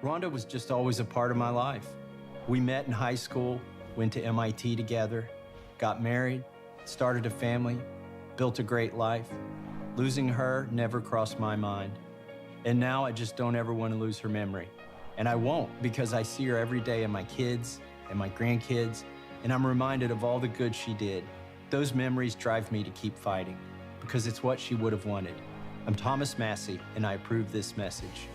Rhonda was just always a part of my life. We met in high school, went to MIT together, got married, started a family, built a great life. Losing her never crossed my mind. And now I just don't ever want to lose her memory. And I won't, because I see her every day in my kids and my grandkids, and I'm reminded of all the good she did. Those memories drive me to keep fighting, because it's what she would have wanted. I'm Thomas Massie, and I approve this message.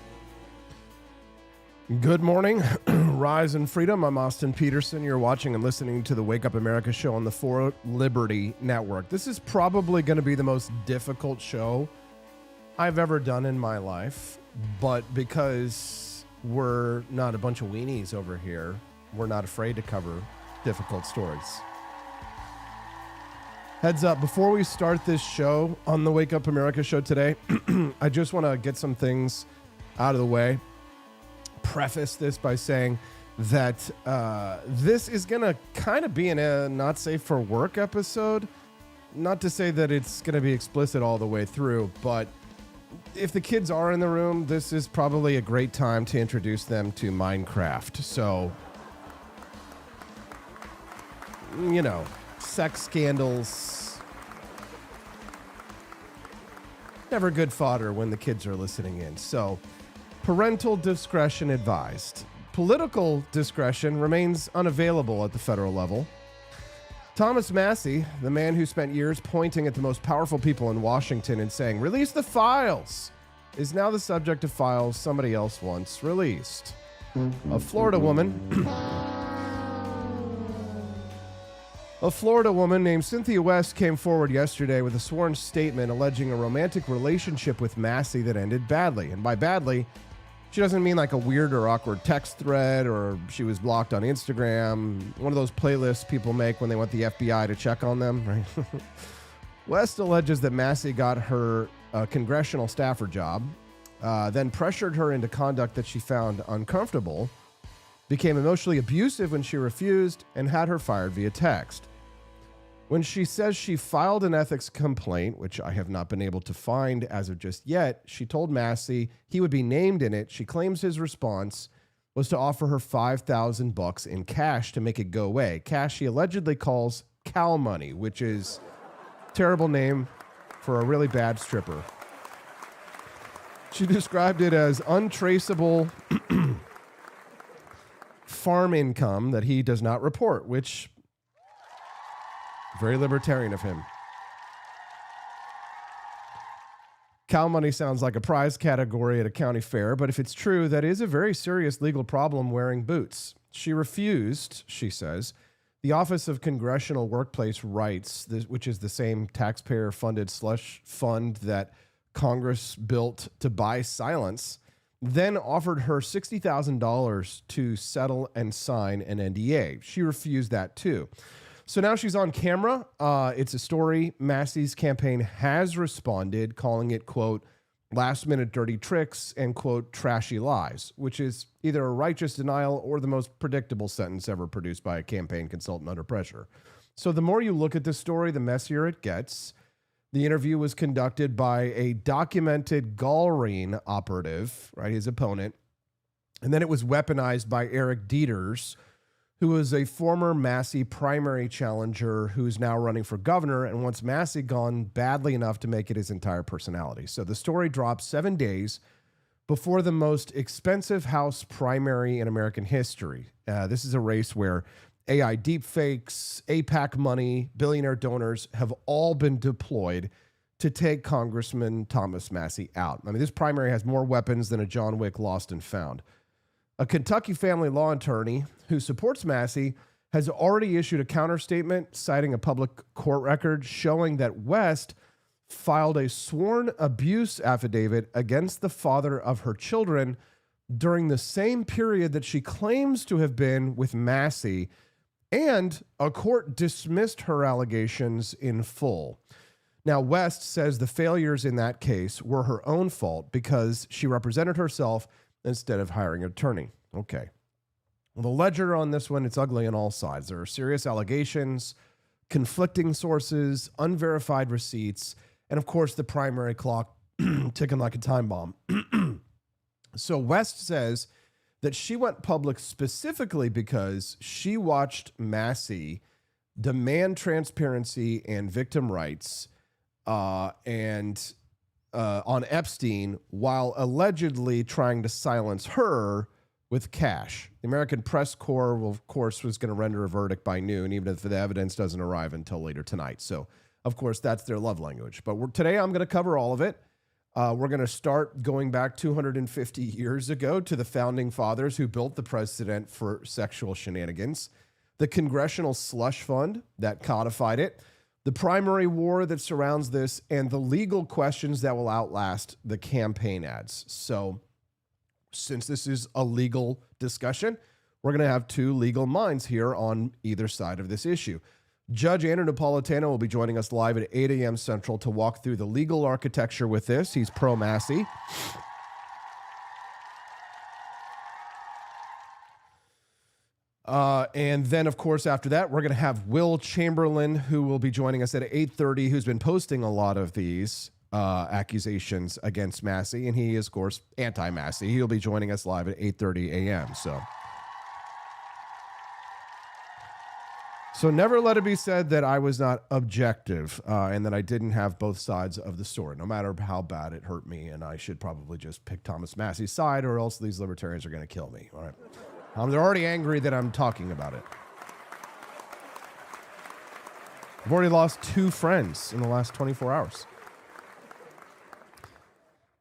Good morning, Rise and Freedom. I'm Austin Peterson. You're watching and listening to the Wake Up America show on the For Liberty Network. This is probably going to be the most difficult show I've ever done in my life, but because we're not a bunch of weenies over here, we're not afraid to cover difficult stories. Heads up, before we start this show on the Wake Up America show today, I just want to get some things out of the way. Preface this by saying that this is going to kind of be in a not safe for work episode. Not to say that it's going to be explicit all the way through, but if the kids are in the room, this is probably a great time to introduce them to Minecraft. So, you know, sex scandals, never good fodder when the kids are listening in. So, parental discretion advised. Political discretion remains unavailable at the federal level. Thomas Massie, the man who spent years pointing at the most powerful people in Washington and saying, "Release the files," is now the subject of files somebody else once released. A Florida woman named Cynthia West came forward yesterday with a sworn statement alleging a romantic relationship with Massie that ended badly. And by badly, she doesn't mean like a weird or awkward text thread or she was blocked on Instagram, one of those playlists people make when they want the FBI to check on them, right? West alleges that Massie got her congressional staffer job, then pressured her into conduct that she found uncomfortable, became emotionally abusive when she refused, and had her fired via text. When she says she filed an ethics complaint, which I have not been able to find as of just yet, she told Massie he would be named in it. She claims his response was to offer her $5,000 in cash to make it go away. Cash she allegedly calls cow money, which is a terrible name for a really bad stripper. She described it as untraceable farm income that he does not report, which very libertarian of him. Cow money sounds like a prize category at a county fair, but if it's true, that is a very serious legal problem wearing boots. She refused, she says, the Office of Congressional Workplace Rights, which is the same taxpayer-funded slush fund that Congress built to buy silence, then offered her $60,000 to settle and sign an NDA. She refused that too. So now she's on camera. It's a story. Massie's campaign has responded, calling it, quote, last-minute dirty tricks and, quote, trashy lies, which is either a righteous denial or the most predictable sentence ever produced by a campaign consultant under pressure. So the more you look at this story, the messier it gets. The interview was conducted by a documented Gallreen operative, right, his opponent, and then it was weaponized by Eric Dieters, who is a former Massie primary challenger who's now running for governor and wants Massie gone badly enough to make it his entire personality. So the story drops 7 days before the most expensive House primary in American history. This is a race where AI deepfakes, APAC money, billionaire donors have all been deployed to take Congressman Thomas Massie out. I mean, this primary has more weapons than a John Wick lost and found. A Kentucky family law attorney who supports Massie has already issued a counterstatement citing a public court record showing that West filed a sworn abuse affidavit against the father of her children during the same period that she claims to have been with Massie, and a court dismissed her allegations in full. Now, West says the failures in that case were her own fault because she represented herself instead of hiring an attorney. Okay. Well, the ledger on this one, it's ugly on all sides. There are serious allegations, conflicting sources, unverified receipts, and of course the primary clock ticking like a time bomb. So West says that she went public specifically because she watched Massie demand transparency and victim rights and on Epstein while allegedly trying to silence her with cash. The American Press Corps, of course, was going to render a verdict by noon, even if the evidence doesn't arrive until later tonight. So, of course, that's their love language. But today I'm going to cover all of it. We're going to start going back 250 years ago to the founding fathers who built the precedent for sexual shenanigans, the congressional slush fund that codified it, the primary war that surrounds this, and the legal questions that will outlast the campaign ads. So, since this is a legal discussion, we're going to have two legal minds here on either side of this issue. Judge Andrew Napolitano will be joining us live at 8 a.m. Central to walk through the legal architecture with this. He's pro-Massie. And then, of course, after that, we're going to have Will Chamberlain, who will be joining us at 8:30, who's been posting a lot of these accusations against Massie, and he is, of course, anti-Massie. He'll be joining us live at 8:30 a.m. So never let it be said that I was not objective and that I didn't have both sides of the story, no matter how bad it hurt me, and I should probably just pick Thomas Massie's side or else these libertarians are going to kill me. All right. They're already angry that I'm talking about it. I've already lost 2 friends in the last 24 hours.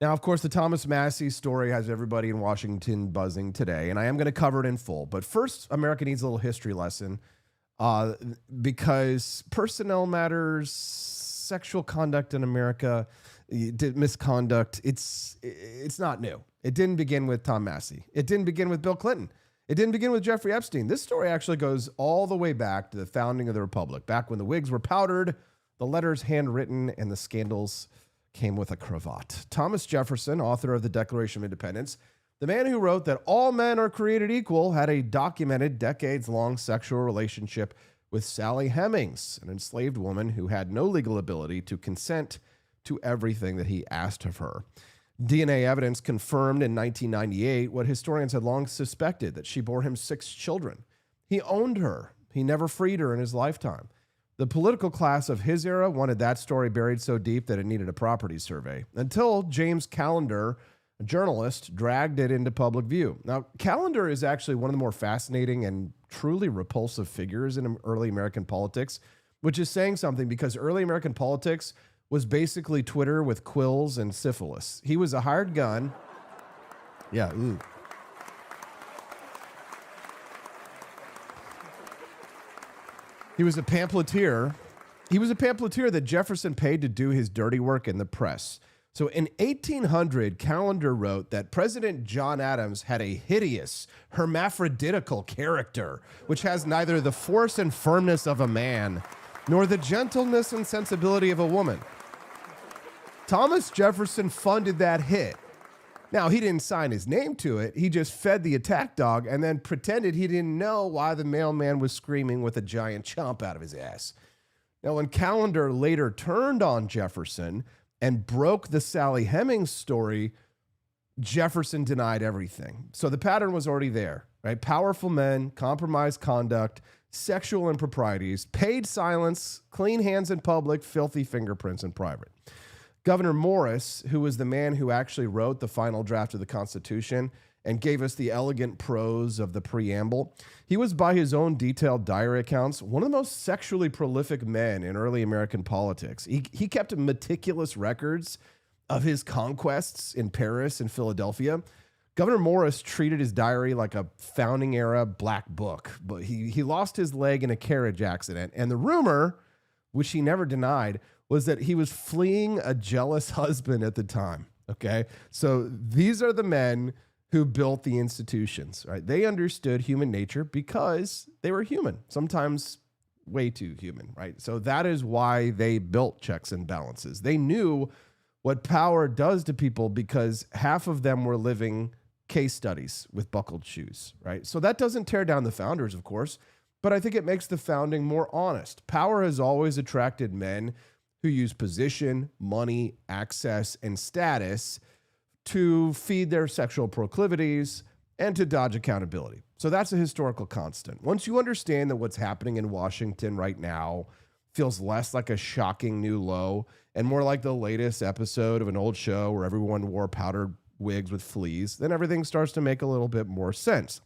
Now, of course, the Thomas Massie story has everybody in Washington buzzing today, and I am going to cover it in full. But first, America needs a little history lesson because personnel matters, sexual conduct in America, misconduct, it's not new. It didn't begin with Tom Massie. It didn't begin with Bill Clinton. It didn't begin with Jeffrey Epstein. This story actually goes all the way back to the founding of the Republic, back when the wigs were powdered, the letters handwritten, and the scandals came with a cravat. Thomas Jefferson, author of the Declaration of Independence, the man who wrote that all men are created equal, had a documented decades-long sexual relationship with Sally Hemings, an enslaved woman who had no legal ability to consent to everything that he asked of her. DNA evidence confirmed in 1998 what historians had long suspected, that she bore him 6 children. He owned her. He never freed her in his lifetime. The political class of his era wanted that story buried so deep that it needed a property survey, until James Callender, a journalist, dragged it into public view. Now, Callender is actually one of the more fascinating and truly repulsive figures in early American politics, which is saying something because early American politics was basically Twitter with quills and syphilis. He was a hired gun. Yeah, ooh. He was a pamphleteer. He was a pamphleteer that Jefferson paid to do his dirty work in the press. So in 1800, Callender wrote that President John Adams had a hideous, hermaphroditical character, which has neither the force and firmness of a man, nor the gentleness and sensibility of a woman. Thomas Jefferson funded that hit. Now, he didn't sign his name to it. He just fed the attack dog and then pretended he didn't know why the mailman was screaming with a giant chomp out of his ass. Now, when Callender later turned on Jefferson and broke the Sally Hemings story, Jefferson denied everything. So the pattern was already there, right? Powerful men, compromised conduct, sexual improprieties, paid silence, clean hands in public, filthy fingerprints in private. Governor Morris, who was the man who actually wrote the final draft of the Constitution and gave us the elegant prose of the preamble, he was, by his own detailed diary accounts, one of the most sexually prolific men in early American politics. He kept meticulous records of his conquests in Paris and Philadelphia. Governor Morris treated his diary like a founding era black book, but he lost his leg in a carriage accident. And the rumor, which he never denied, was that he was fleeing a jealous husband at the time. Okay. So these are the men who built the institutions, right? They understood human nature because they were human, sometimes way too human, right? So that is why they built checks and balances. They knew what power does to people because half of them were living case studies with buckled shoes, right? So that doesn't tear down the founders, of course, but I think it makes the founding more honest. Power has always attracted men who use position, money, access, and status to feed their sexual proclivities and to dodge accountability. So that's a historical constant. Once you understand that what's happening in Washington right now feels less like a shocking new low and more like the latest episode of an old show where everyone wore powdered wigs with fleas, then everything starts to make a little bit more sense.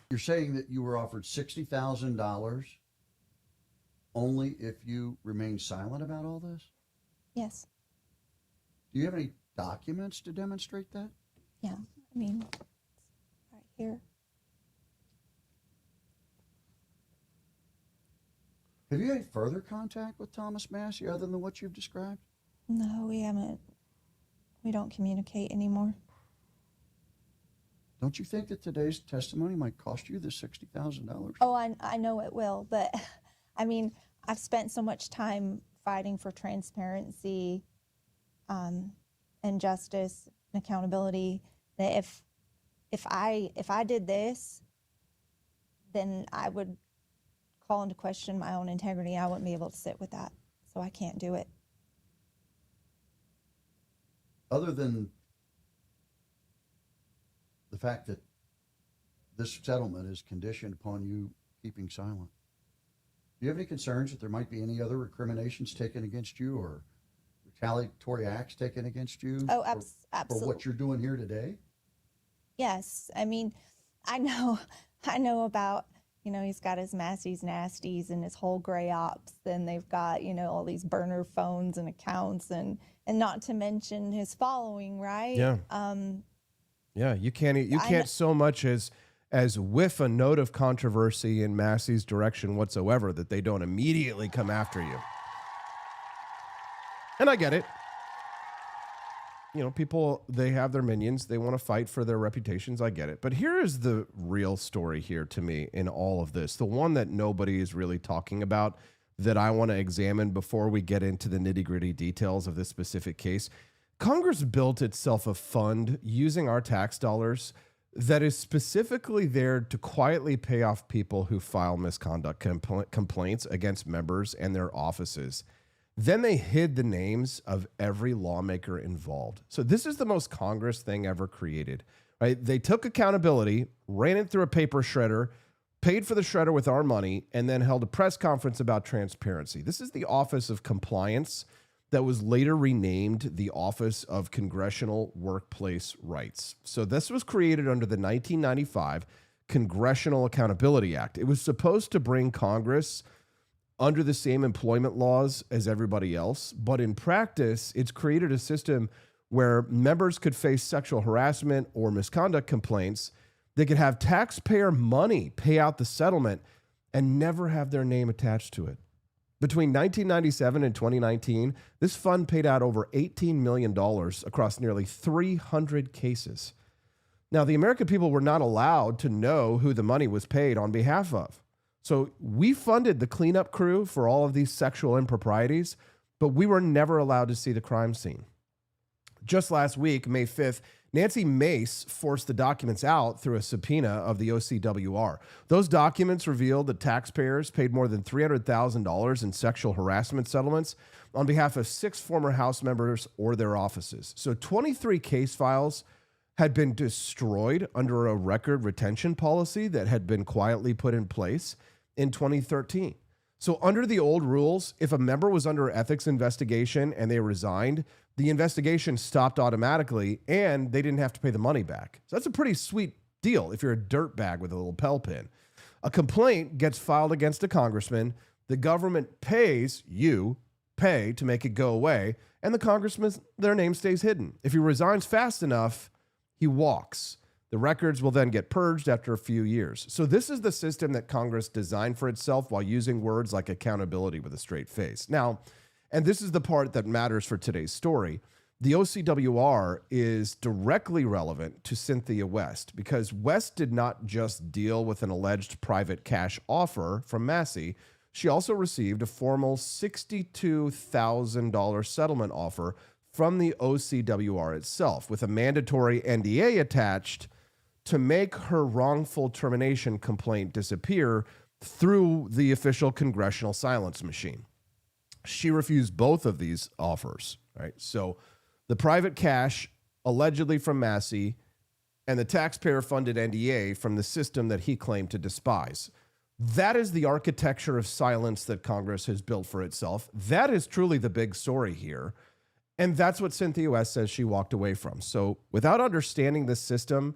You're saying that you were offered $60,000 only if you remain silent about all this? Yes. Do you have any documents to demonstrate that? Yeah. I mean, it's right here. Have you had any further contact with Thomas Massie other than what you've described? No, we haven't. We don't communicate anymore. Don't you think that today's testimony might cost you the $60,000? Oh, I know it will, but I mean, I've spent so much time fighting for transparency, and justice and accountability that if I did this, then I would call into question my own integrity. I wouldn't be able to sit with that, so I can't do it. Other than the fact that this settlement is conditioned upon you keeping silent, do you have any concerns that there might be any other recriminations taken against you or retaliatory acts taken against you Oh, for absolutely. what you're doing here today? Yes, I mean, I know about, he's got his Massie's nasties and his whole gray ops. Then they've got, all these burner phones and accounts and not to mention his following, right? Yeah. Yeah, you can't so much as whiff a note of controversy in Massie's direction whatsoever that they don't immediately come after you. And I get it. People, they have their minions. They want to fight for their reputations. I get it. But here is the real story here to me in all of this. The one that nobody is really talking about that I want to examine before we get into the nitty-gritty details of this specific case. Congress built itself a fund using our tax dollars that is specifically there to quietly pay off people who file misconduct complaints against members and their offices. Then they hid the names of every lawmaker involved. So this is the most Congress thing ever created, right? They took accountability, ran it through a paper shredder, paid for the shredder with our money, and then held a press conference about transparency. This is the Office of Compliance that was later renamed the Office of Congressional Workplace Rights. So this was created under the 1995 Congressional Accountability Act. It was supposed to bring Congress under the same employment laws as everybody else, but in practice, it's created a system where members could face sexual harassment or misconduct complaints. They could have taxpayer money pay out the settlement and never have their name attached to it. Between 1997 and 2019, this fund paid out over $18 million across nearly 300 cases. Now, the American people were not allowed to know who the money was paid on behalf of. So we funded the cleanup crew for all of these sexual improprieties, but we were never allowed to see the crime scene. Just last week, May 5th, Nancy Mace forced the documents out through a subpoena of the OCWR. Those documents revealed that taxpayers paid more than $300,000 in sexual harassment settlements on behalf of 6 former House members or their offices. So 23 case files had been destroyed under a record retention policy that had been quietly put in place in 2013. So under the old rules, if a member was under ethics investigation and they resigned, the investigation stopped automatically and they didn't have to pay the money back. So that's a pretty sweet deal if you're a dirtbag with a little lapel pin. A complaint gets filed against a congressman, the government pays, you pay to make it go away, and the congressman, their name stays hidden. If he resigns fast enough, he walks. The records will then get purged after a few years. So this is the system that Congress designed for itself while using words like accountability with a straight face. Now, and this is the part that matters for today's story, the OCWR is directly relevant to Cynthia West because West did not just deal with an alleged private cash offer from Massie. She also received a formal $62,000 settlement offer from the OCWR itself with a mandatory NDA attached to make her wrongful termination complaint disappear through the official congressional silence machine. She refused both of these offers, right? So the private cash allegedly from Massie, and the taxpayer-funded NDA from the system that he claimed to despise. That is the architecture of silence that Congress has built for itself. That is truly the big story here. And that's what Cynthia West says she walked away from. So without understanding this system,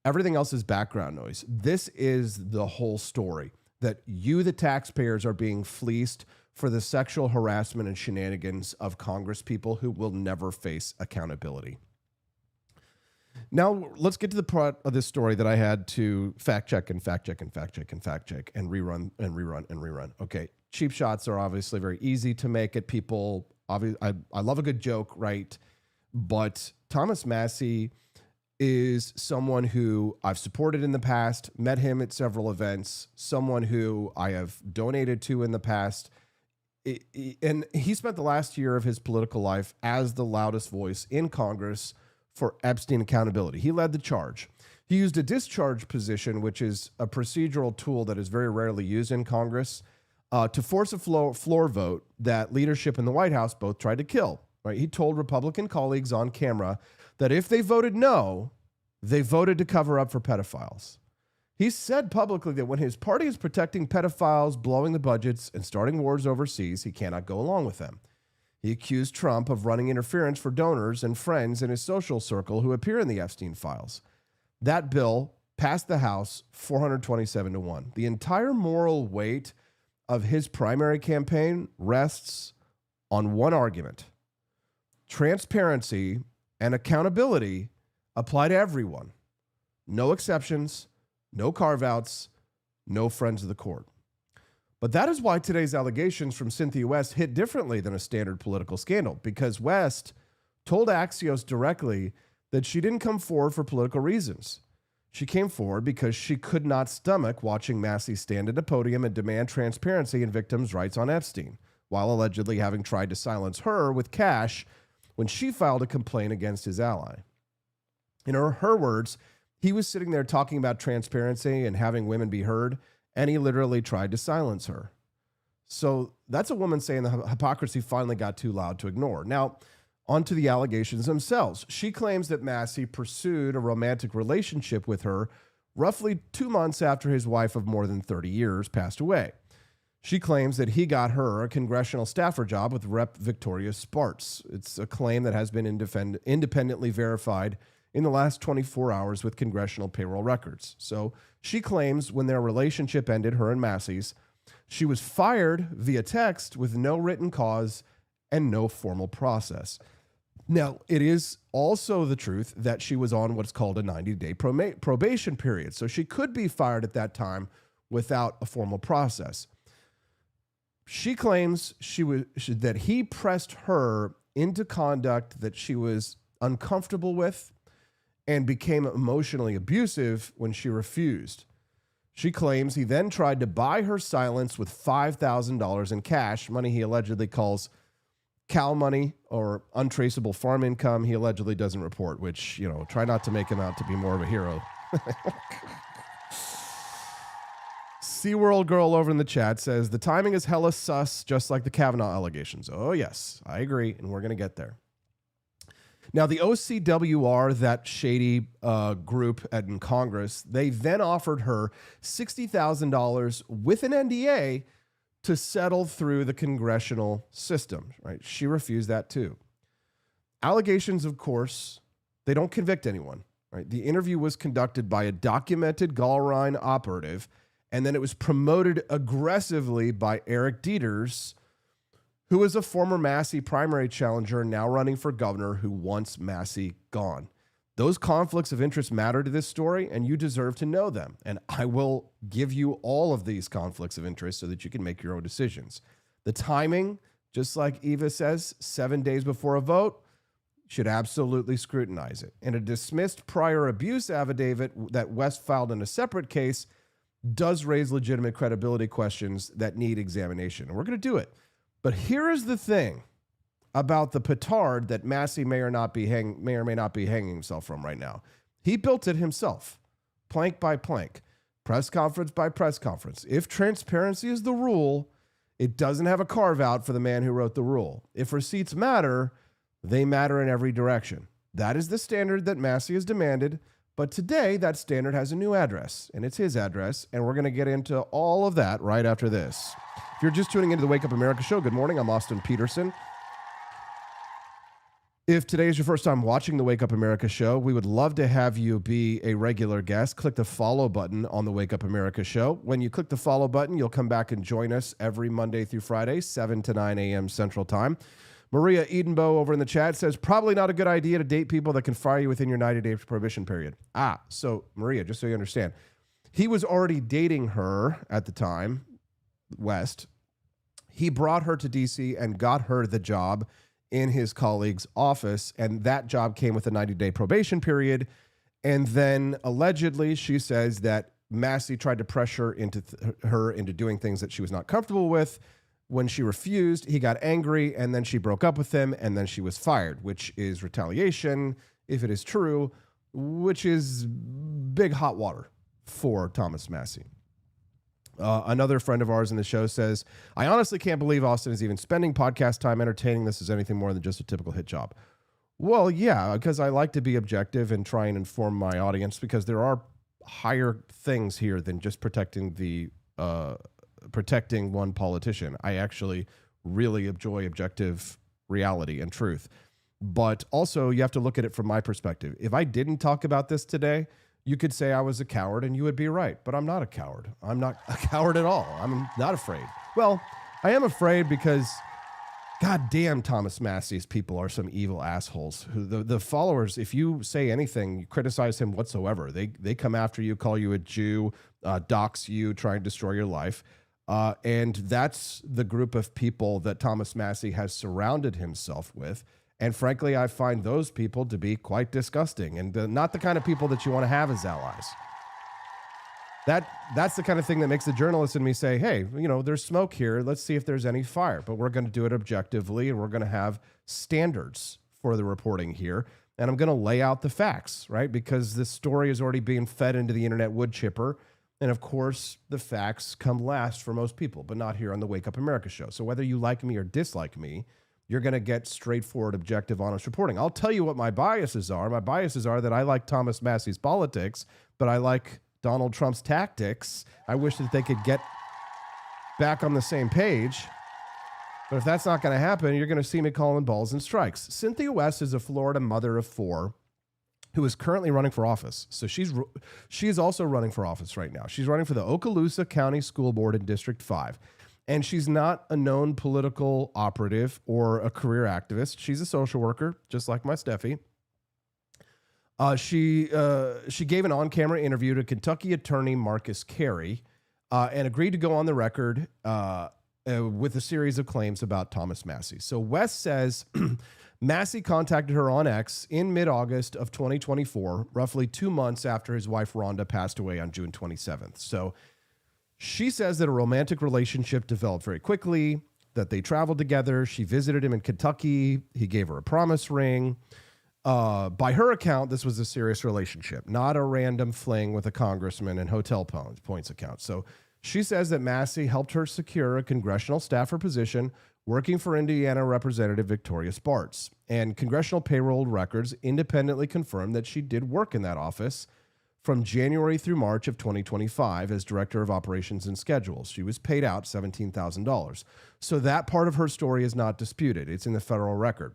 everything else is background noise. This is the whole story, that you, the taxpayers, are being fleeced for the sexual harassment and shenanigans of Congress people who will never face accountability. Now, let's get to the part of this story that I had to fact check and fact check and fact check and fact check and rerun and rerun and rerun. Okay, cheap shots are obviously very easy to make at people. I love a good joke, right? But Thomas Massie is someone who I've supported in the past, met him at several events, someone who I have donated to in the past. And he spent the last year of his political life as the loudest voice in Congress for Epstein accountability. He led the charge. He used a discharge position, which is a procedural tool that is very rarely used in Congress, to force a floor vote that leadership in the White House both tried to kill. Right? He told Republican colleagues on camera that if they voted no, they voted to cover up for pedophiles. He said publicly that when his party is protecting pedophiles, blowing the budgets, and starting wars overseas, he cannot go along with them. He accused Trump of running interference for donors and friends in his social circle who appear in the Epstein files. That bill passed the House 427-1. The entire moral weight of his primary campaign rests on one argument. Transparency and accountability apply to everyone. No exceptions, no carve-outs, no friends of the court. But that is why today's allegations from Cynthia West hit differently than a standard political scandal, because West told Axios directly that she didn't come forward for political reasons. She came forward because she could not stomach watching Massie stand at a podium and demand transparency in victims' rights on Epstein, while allegedly having tried to silence her with cash when she filed a complaint against his ally. In her words, he was sitting there talking about transparency and having women be heard, and he literally tried to silence her. So that's a woman saying the hypocrisy finally got too loud to ignore. Now, on to the allegations themselves. She claims that Massie pursued a romantic relationship with her roughly 2 months after his wife of more than 30 years passed away. She claims that he got her a congressional staffer job with Rep. Victoria Spartz. It's a claim that has been independently verified in the last 24 hours with congressional payroll records. So she claims when their relationship ended, her and Massie's, she was fired via text with no written cause and no formal process. Now, it is also the truth that she was on what's called a 90-day probation period. So she could be fired at that time without a formal process. She claims that he pressed her into conduct that she was uncomfortable with and became emotionally abusive when she refused. She claims he then tried to buy her silence with $5,000 in cash, money he allegedly calls cow money or untraceable farm income he allegedly doesn't report, which, try not to make him out to be more of a hero. SeaWorld girl over in the chat says, the timing is hella sus, just like the Kavanaugh allegations. Oh, yes, I agree, and we're going to get there. Now, the OCWR, that shady group in Congress, they then offered her $60,000 with an NDA to settle through the congressional system. Right? She refused that too. Allegations, of course, they don't convict anyone. Right? The interview was conducted by a documented Gallrine operative, and then it was promoted aggressively by Eric Dieters, who is a former Massie primary challenger now running for governor who wants Massie gone. Those conflicts of interest matter to this story, and you deserve to know them. And I will give you all of these conflicts of interest so that you can make your own decisions. The timing, just like Eva says, 7 days before a vote, should absolutely scrutinize it. And a dismissed prior abuse affidavit that West filed in a separate case does raise legitimate credibility questions that need examination. And we're going to do it. But here is the thing about the petard that Massie may or may not be hanging himself from right now. He built it himself, plank by plank, press conference by press conference. If transparency is the rule, it doesn't have a carve out for the man who wrote the rule. If receipts matter, they matter in every direction. That is the standard that Massie has demanded. But today, that standard has a new address, and it's his address, and we're going to get into all of that right after this. If you're just tuning into the Wake Up America show, good morning. I'm Austin Peterson. If today is your first time watching the Wake Up America show, we would love to have you be a regular guest. Click the follow button on the Wake Up America show. When you click the follow button, you'll come back and join us every Monday through Friday, 7 to 9 a.m. Central Time. Maria Edenbow over in the chat says, probably not a good idea to date people that can fire you within your 90-day prohibition period. So Maria, just so you understand, he was already dating her at the time, West. He brought her to D.C. and got her the job in his colleague's office, and that job came with a 90-day probation period. And then allegedly, she says that Massie tried to pressure her into doing things that she was not comfortable with. When she refused, he got angry, and then she broke up with him, and then she was fired, which is retaliation, if it is true, which is big hot water for Thomas Massie. Another friend of ours in the show says, I honestly can't believe Austin is even spending podcast time entertaining this as anything more than just a typical hit job. Well, yeah, because I like to be objective and try and inform my audience, because there are higher things here than just protecting one politician. I actually really enjoy objective reality and truth. But also, you have to look at it from my perspective. If I didn't talk about this today, you could say I was a coward, and you would be right. But I'm not a coward. I'm not a coward at all. I'm not afraid. Well, I am afraid because, God damn, Thomas Massie's people are some evil assholes. The followers, if you say anything, you criticize him whatsoever, they come after you, call you a Jew, dox you, try and destroy your life. And that's the group of people that Thomas Massie has surrounded himself with. And frankly, I find those people to be quite disgusting and not the kind of people that you want to have as allies. That's the kind of thing that makes the journalist in me say, hey, there's smoke here. Let's see if there's any fire. But we're going to do it objectively, and we're going to have standards for the reporting here. And I'm going to lay out the facts, right? Because this story is already being fed into the internet wood chipper. And of course, the facts come last for most people, but not here on the Wake Up America show. So whether you like me or dislike me, you're going to get straightforward, objective, honest reporting. I'll tell you what my biases are. My biases are that I like Thomas Massie's politics, but I like Donald Trump's tactics. I wish that they could get back on the same page. But if that's not going to happen, you're going to see me calling balls and strikes. Cynthia West is a Florida mother of 4 who is currently running for office. So she's also running for office right now. She's running for the Okaloosa County School Board in District 5. And she's not a known political operative or a career activist. She's a social worker, just like my Steffi. She gave an on-camera interview to Kentucky attorney Marcus Carey and agreed to go on the record with a series of claims about Thomas Massie. So West says Massie contacted her on X in mid-August of 2024, roughly 2 months after his wife Rhonda passed away on June 27th. So she says that a romantic relationship developed very quickly, that they traveled together. She visited him in Kentucky. He gave her a promise ring. By her account, this was a serious relationship, not a random fling with a congressman and hotel points account. So she says that Massie helped her secure a congressional staffer position working for Indiana Representative Victoria Spartz. And congressional payroll records independently confirmed that she did work in that office from January through March of 2025 as Director of Operations and Schedules. She was paid out $17,000. So that part of her story is not disputed. It's in the federal record.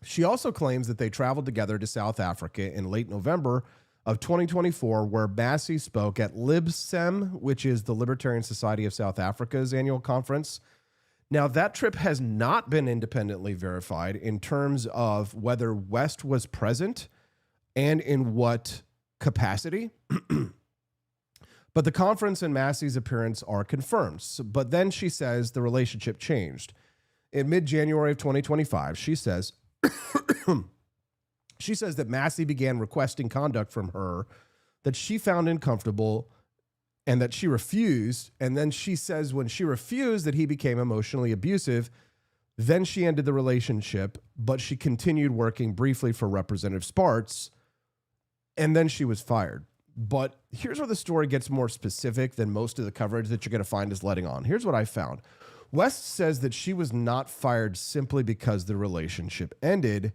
She also claims that they traveled together to South Africa in late November of 2024, where Massie spoke at LibSem, which is the Libertarian Society of South Africa's annual conference. Now, that trip has not been independently verified in terms of whether West was present and in what capacity. But the conference and Massie's appearance are confirmed. But then she says the relationship changed. In mid-January of 2025, she says that Massie began requesting conduct from her that she found uncomfortable and that she refused. And then she says when she refused that he became emotionally abusive. Then she ended the relationship, but she continued working briefly for Representative Spartz. And then she was fired. But here's where the story gets more specific than most of the coverage that you're going to find is letting on. Here's what I found. West says that she was not fired simply because the relationship ended.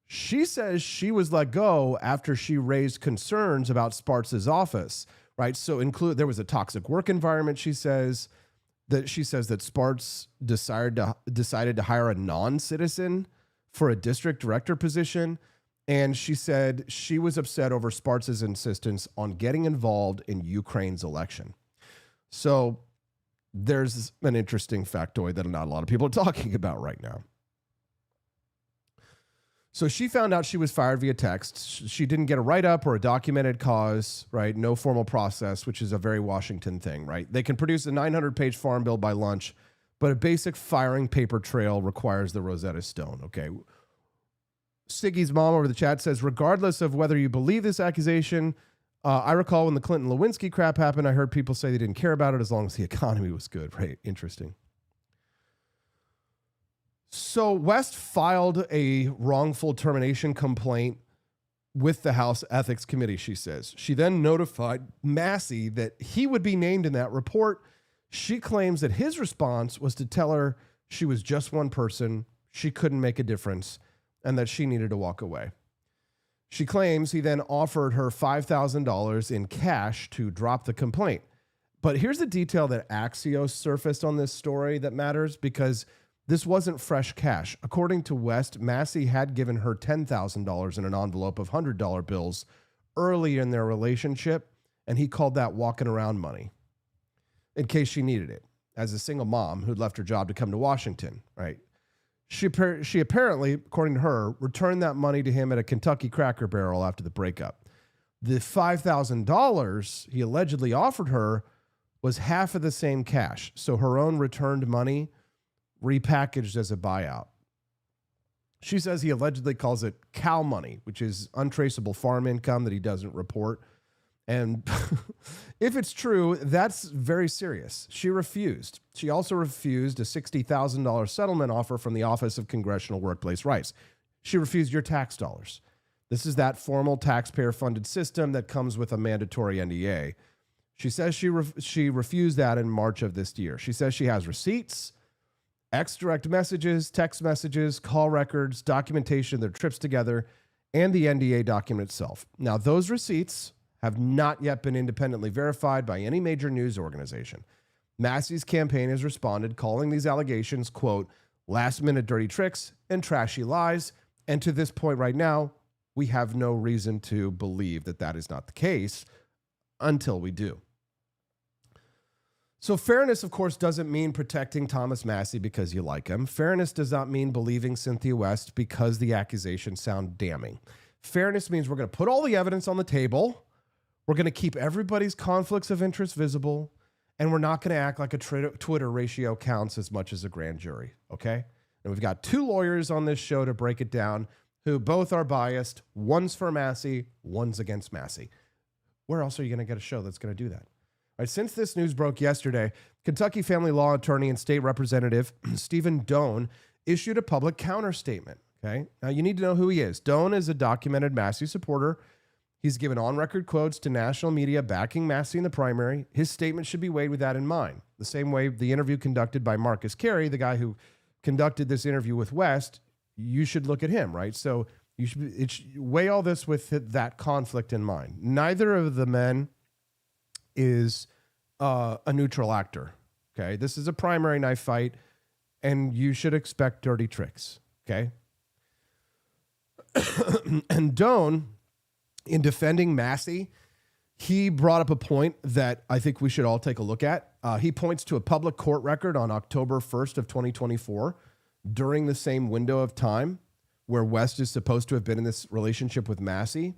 She says she was let go after she raised concerns about Spartz's office, right? So there was a toxic work environment, she says that Spartz decided to hire a non-citizen for a district director position. And she said she was upset over Spartz's insistence on getting involved in Ukraine's election. So there's an interesting factoid that not a lot of people are talking about right now. So she found out she was fired via text. She didn't get a write-up or a documented cause, right? No formal process, which is a very Washington thing, right? They can produce a 900-page farm bill by lunch, but a basic firing paper trail requires the Rosetta Stone, okay? Siggy's mom over the chat says, regardless of whether you believe this accusation, I recall when the Clinton-Lewinsky crap happened, I heard people say they didn't care about it as long as the economy was good, right? Interesting. So West filed a wrongful termination complaint with the House Ethics Committee, she says. She then notified Massie that he would be named in that report. She claims that his response was to tell her she was just one person, she couldn't make a difference, and that she needed to walk away. She claims he then offered her $5,000 in cash to drop the complaint. But here's the detail that Axios surfaced on this story that matters, because this wasn't fresh cash. According to West, Massie had given her $10,000 in an envelope of $100 bills early in their relationship, and he called that walking around money in case she needed it, as a single mom who'd left her job to come to Washington, right? She apparently, according to her, returned that money to him at a Kentucky Cracker Barrel after the breakup. The $5,000 he allegedly offered her was half of the same cash, so her own returned money repackaged as a buyout. She says he allegedly calls it cow money, which is untraceable farm income that he doesn't report. And if it's true, that's very serious. She refused. She also refused a $60,000 settlement offer from the Office of Congressional Workplace Rights. She refused your tax dollars. This is that formal taxpayer-funded system that comes with a mandatory NDA. She says she refused that in March of this year. She says she has receipts, direct messages, text messages, call records, documentation of their trips together, and the NDA document itself. Now, those receipts have not yet been independently verified by any major news organization. Massie's campaign has responded, calling these allegations, quote, last-minute dirty tricks and trashy lies. And to this point right now, we have no reason to believe that that is not the case until we do. So fairness, of course, doesn't mean protecting Thomas Massie because you like him. Fairness does not mean believing Cynthia West because the accusations sound damning. Fairness means we're going to put all the evidence on the table. We're going to keep everybody's conflicts of interest visible, and we're not going to act like a Twitter ratio counts as much as a grand jury, okay? And we've got two lawyers on this show to break it down who both are biased. One's for Massie, one's against Massie. Where else are you going to get a show that's going to do that? All right, since this news broke yesterday, Kentucky family law attorney and state representative Stephen Doan issued a public counter statement, okay? Now, you need to know who he is. Doan is a documented Massie supporter. He's given on-record quotes to national media backing Massie in the primary. His statement should be weighed with that in mind. The same way the interview conducted by Marcus Carey, the guy who conducted this interview with West, you should look at him, right? So you should weigh all this with that conflict in mind. Neither of the men is a neutral actor, okay? This is a primary knife fight, and you should expect dirty tricks, okay? And Doan, in defending Massie, he brought up a point that I think we should all take a look at. He points to a public court record on October 1st of 2024 during the same window of time where West is supposed to have been in this relationship with Massie.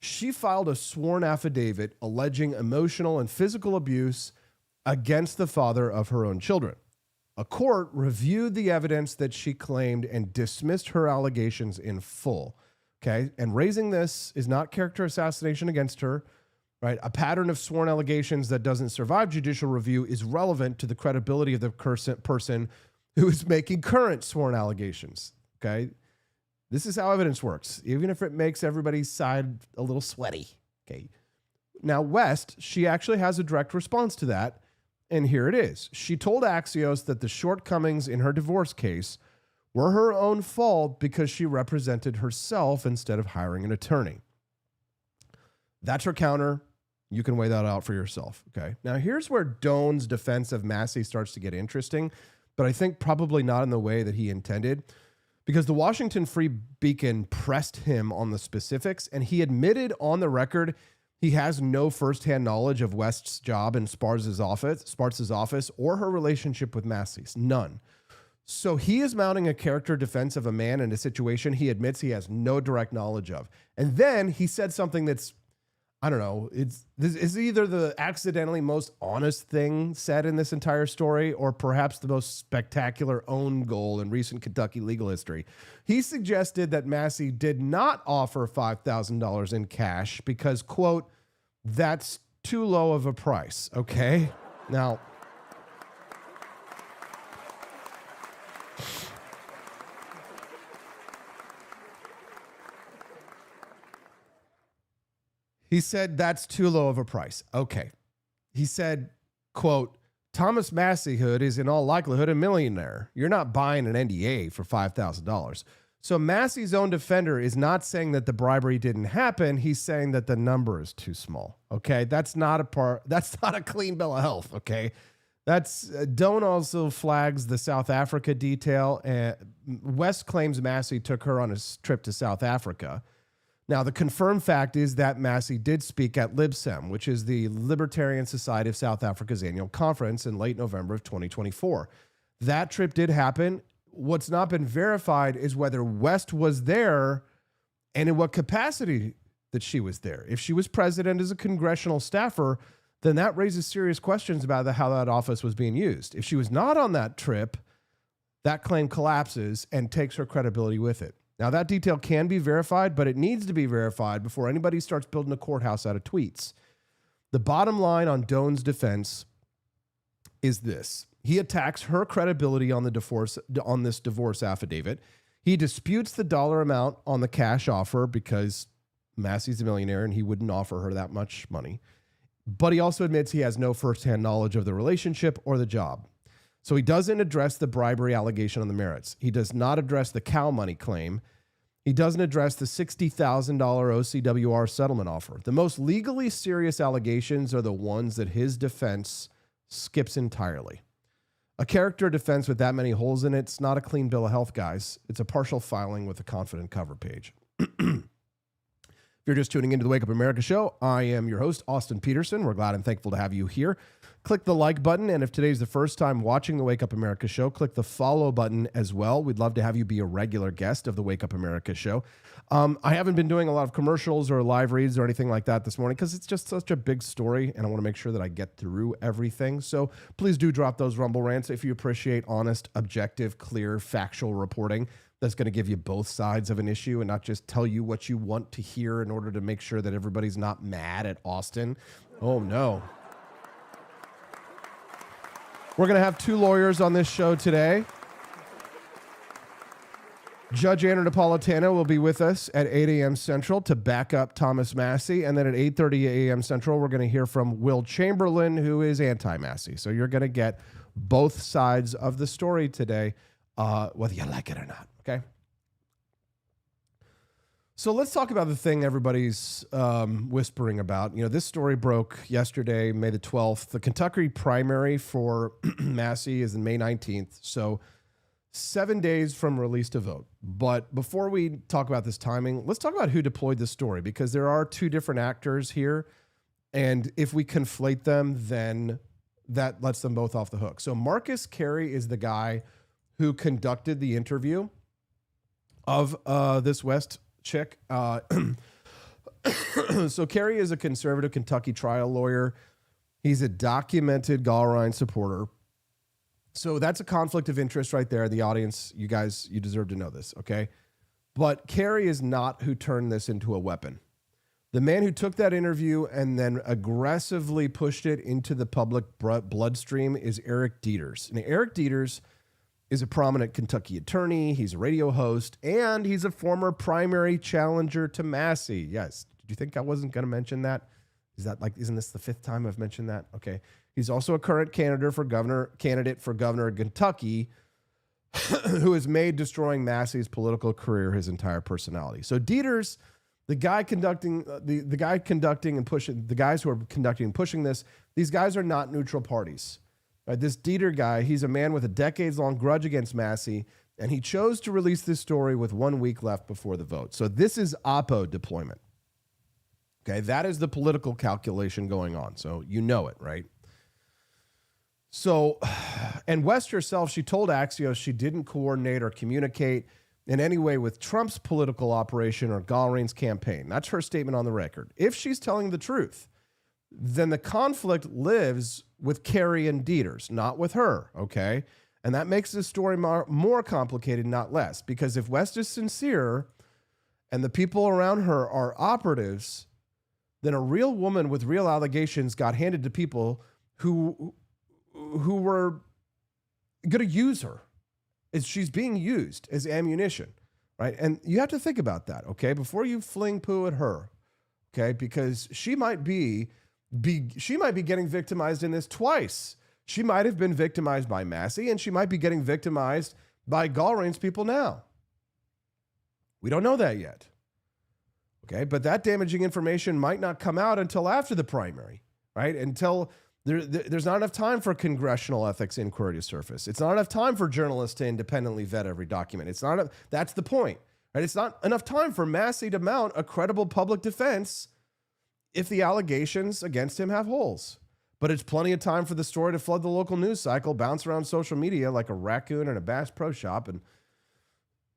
She filed a sworn affidavit alleging emotional and physical abuse against the father of her own children. A court reviewed the evidence that she claimed and dismissed her allegations in full. Okay, and raising this is not character assassination against her, right? A pattern of sworn allegations that doesn't survive judicial review is relevant to the credibility of the person who is making current sworn allegations, okay? This is how evidence works, even if it makes everybody's side a little sweaty, okay? Now, West, she actually has a direct response to that, and here it is. She told Axios that the shortcomings in her divorce case were her own fault because she represented herself instead of hiring an attorney. That's her counter. You can weigh that out for yourself. Okay. Now, here's where Doan's defense of Massie starts to get interesting, but I think probably not in the way that he intended, because the Washington Free Beacon pressed him on the specifics, and he admitted on the record he has no firsthand knowledge of West's job in Spartz's office or her relationship with Massie's. None. So he is mounting a character defense of a man in a situation he admits he has no direct knowledge of. And then he said something that's, I don't know, this is either the accidentally most honest thing said in this entire story or perhaps the most spectacular own goal in recent Kentucky legal history. He suggested that Massie did not offer $5,000 in cash because, quote, that's too low of a price, okay? Now, he said that's too low of a price. Okay. He said, quote, Thomas Massiehood is in all likelihood a millionaire. You're not buying an NDA for $5,000. So Massie's own defender is not saying that the bribery didn't happen. He's saying that the number is too small. Okay. That's not a clean bill of health. Okay. Doan also flags the South Africa detail. West claims Massie took her on a trip to South Africa. Now, the confirmed fact is that Massie did speak at LibSem, which is the Libertarian Society of South Africa's annual conference in late November of 2024. That trip did happen. What's not been verified is whether West was there and in what capacity that she was there. If she was president as a congressional staffer, then that raises serious questions about how that office was being used. If she was not on that trip, that claim collapses and takes her credibility with it. Now, that detail can be verified, but it needs to be verified before anybody starts building a courthouse out of tweets. The bottom line on Doan's defense is this. He attacks her credibility on this divorce affidavit. He disputes the dollar amount on the cash offer because Massie's a millionaire and he wouldn't offer her that much money. But he also admits he has no firsthand knowledge of the relationship or the job. So he doesn't address the bribery allegation on the merits. He does not address the cow money claim. He doesn't address the $60,000 OCWR settlement offer. The most legally serious allegations are the ones that his defense skips entirely. A character defense with that many holes in it's not a clean bill of health, guys. It's a partial filing with a confident cover page. If you're just tuning into the Wake Up America show, I am your host, Austin Peterson. We're glad and thankful to have you here. Click the like button, and if today's the first time watching the Wake Up America show, click the follow button as well. We'd love to have you be a regular guest of the Wake Up America show. I haven't been doing a lot of commercials or live reads or anything like that this morning because it's just such a big story, and I want to make sure that I get through everything. So please do drop those rumble rants if you appreciate honest, objective, clear, factual reporting that's going to give you both sides of an issue and not just tell you what you want to hear in order to make sure that everybody's not mad at Austin. Oh, no. We're going to have two lawyers on this show today. Judge Andrew Napolitano will be with us at 8 a.m. Central to back up Thomas Massie. And then at 8:30 a.m. Central, we're going to hear from Will Chamberlain, who is anti-Massie. So you're going to get both sides of the story today, whether you like it or not. Okay? So let's talk about the thing everybody's whispering about. You know, this story broke yesterday, May the 12th. The Kentucky primary for Massie is on May 19th. So 7 days from release to vote. But before we talk about this timing, let's talk about who deployed this story, because there are two different actors here. And if we conflate them, then that lets them both off the hook. So Marcus Carey is the guy who conducted the interview of this West chick. So Carey is a conservative Kentucky trial lawyer. He's a documented Gallrein supporter. So that's a conflict of interest right there. The audience, you guys, you deserve to know this, okay? But Carey is not who turned this into a weapon. The man who took that interview and then aggressively pushed it into the public bloodstream is Eric Dieters. Now, Eric Dieters is a prominent Kentucky attorney. He's a radio host, and he's a former primary challenger to Massie. Yes. Did you think I wasn't going to mention that? Isn't this the fifth time I've mentioned that? Okay. He's also a current candidate for governor of Kentucky. who has made destroying Massie's political career his entire personality. So Dieters, the guy conducting and pushing, the guys who are conducting and pushing this, these guys are not neutral parties. Right? This Dieter guy, he's a man with a decades-long grudge against Massie, and he chose to release this story with 1 week left before the vote. So this is Oppo deployment. Okay, that is the political calculation going on. So you know it, right? So, and West herself, she told Axios she didn't coordinate or communicate in any way with Trump's political operation or Galleron's campaign. That's her statement on the record. If she's telling the truth, then the conflict lives with Kerry and Dieters, not with her, okay? And that makes this story more complicated, not less, because if West is sincere and the people around her are operatives, then a real woman with real allegations got handed to people who were going to use her. She's being used as ammunition, right? And you have to think about that, okay, before you fling poo at her, okay, because she might be getting victimized in this twice. She might have been victimized by Massie, and she might be getting victimized by Galleron's people now. We don't know that yet, okay? But that damaging information might not come out until after the primary, right? Until there's not enough time for congressional ethics inquiry to surface. It's not enough time for journalists to independently vet every document. That's the point, right? It's not enough time for Massie to mount a credible public defense if the allegations against him have holes. But it's plenty of time for the story to flood the local news cycle, bounce around social media like a raccoon in a Bass Pro Shop.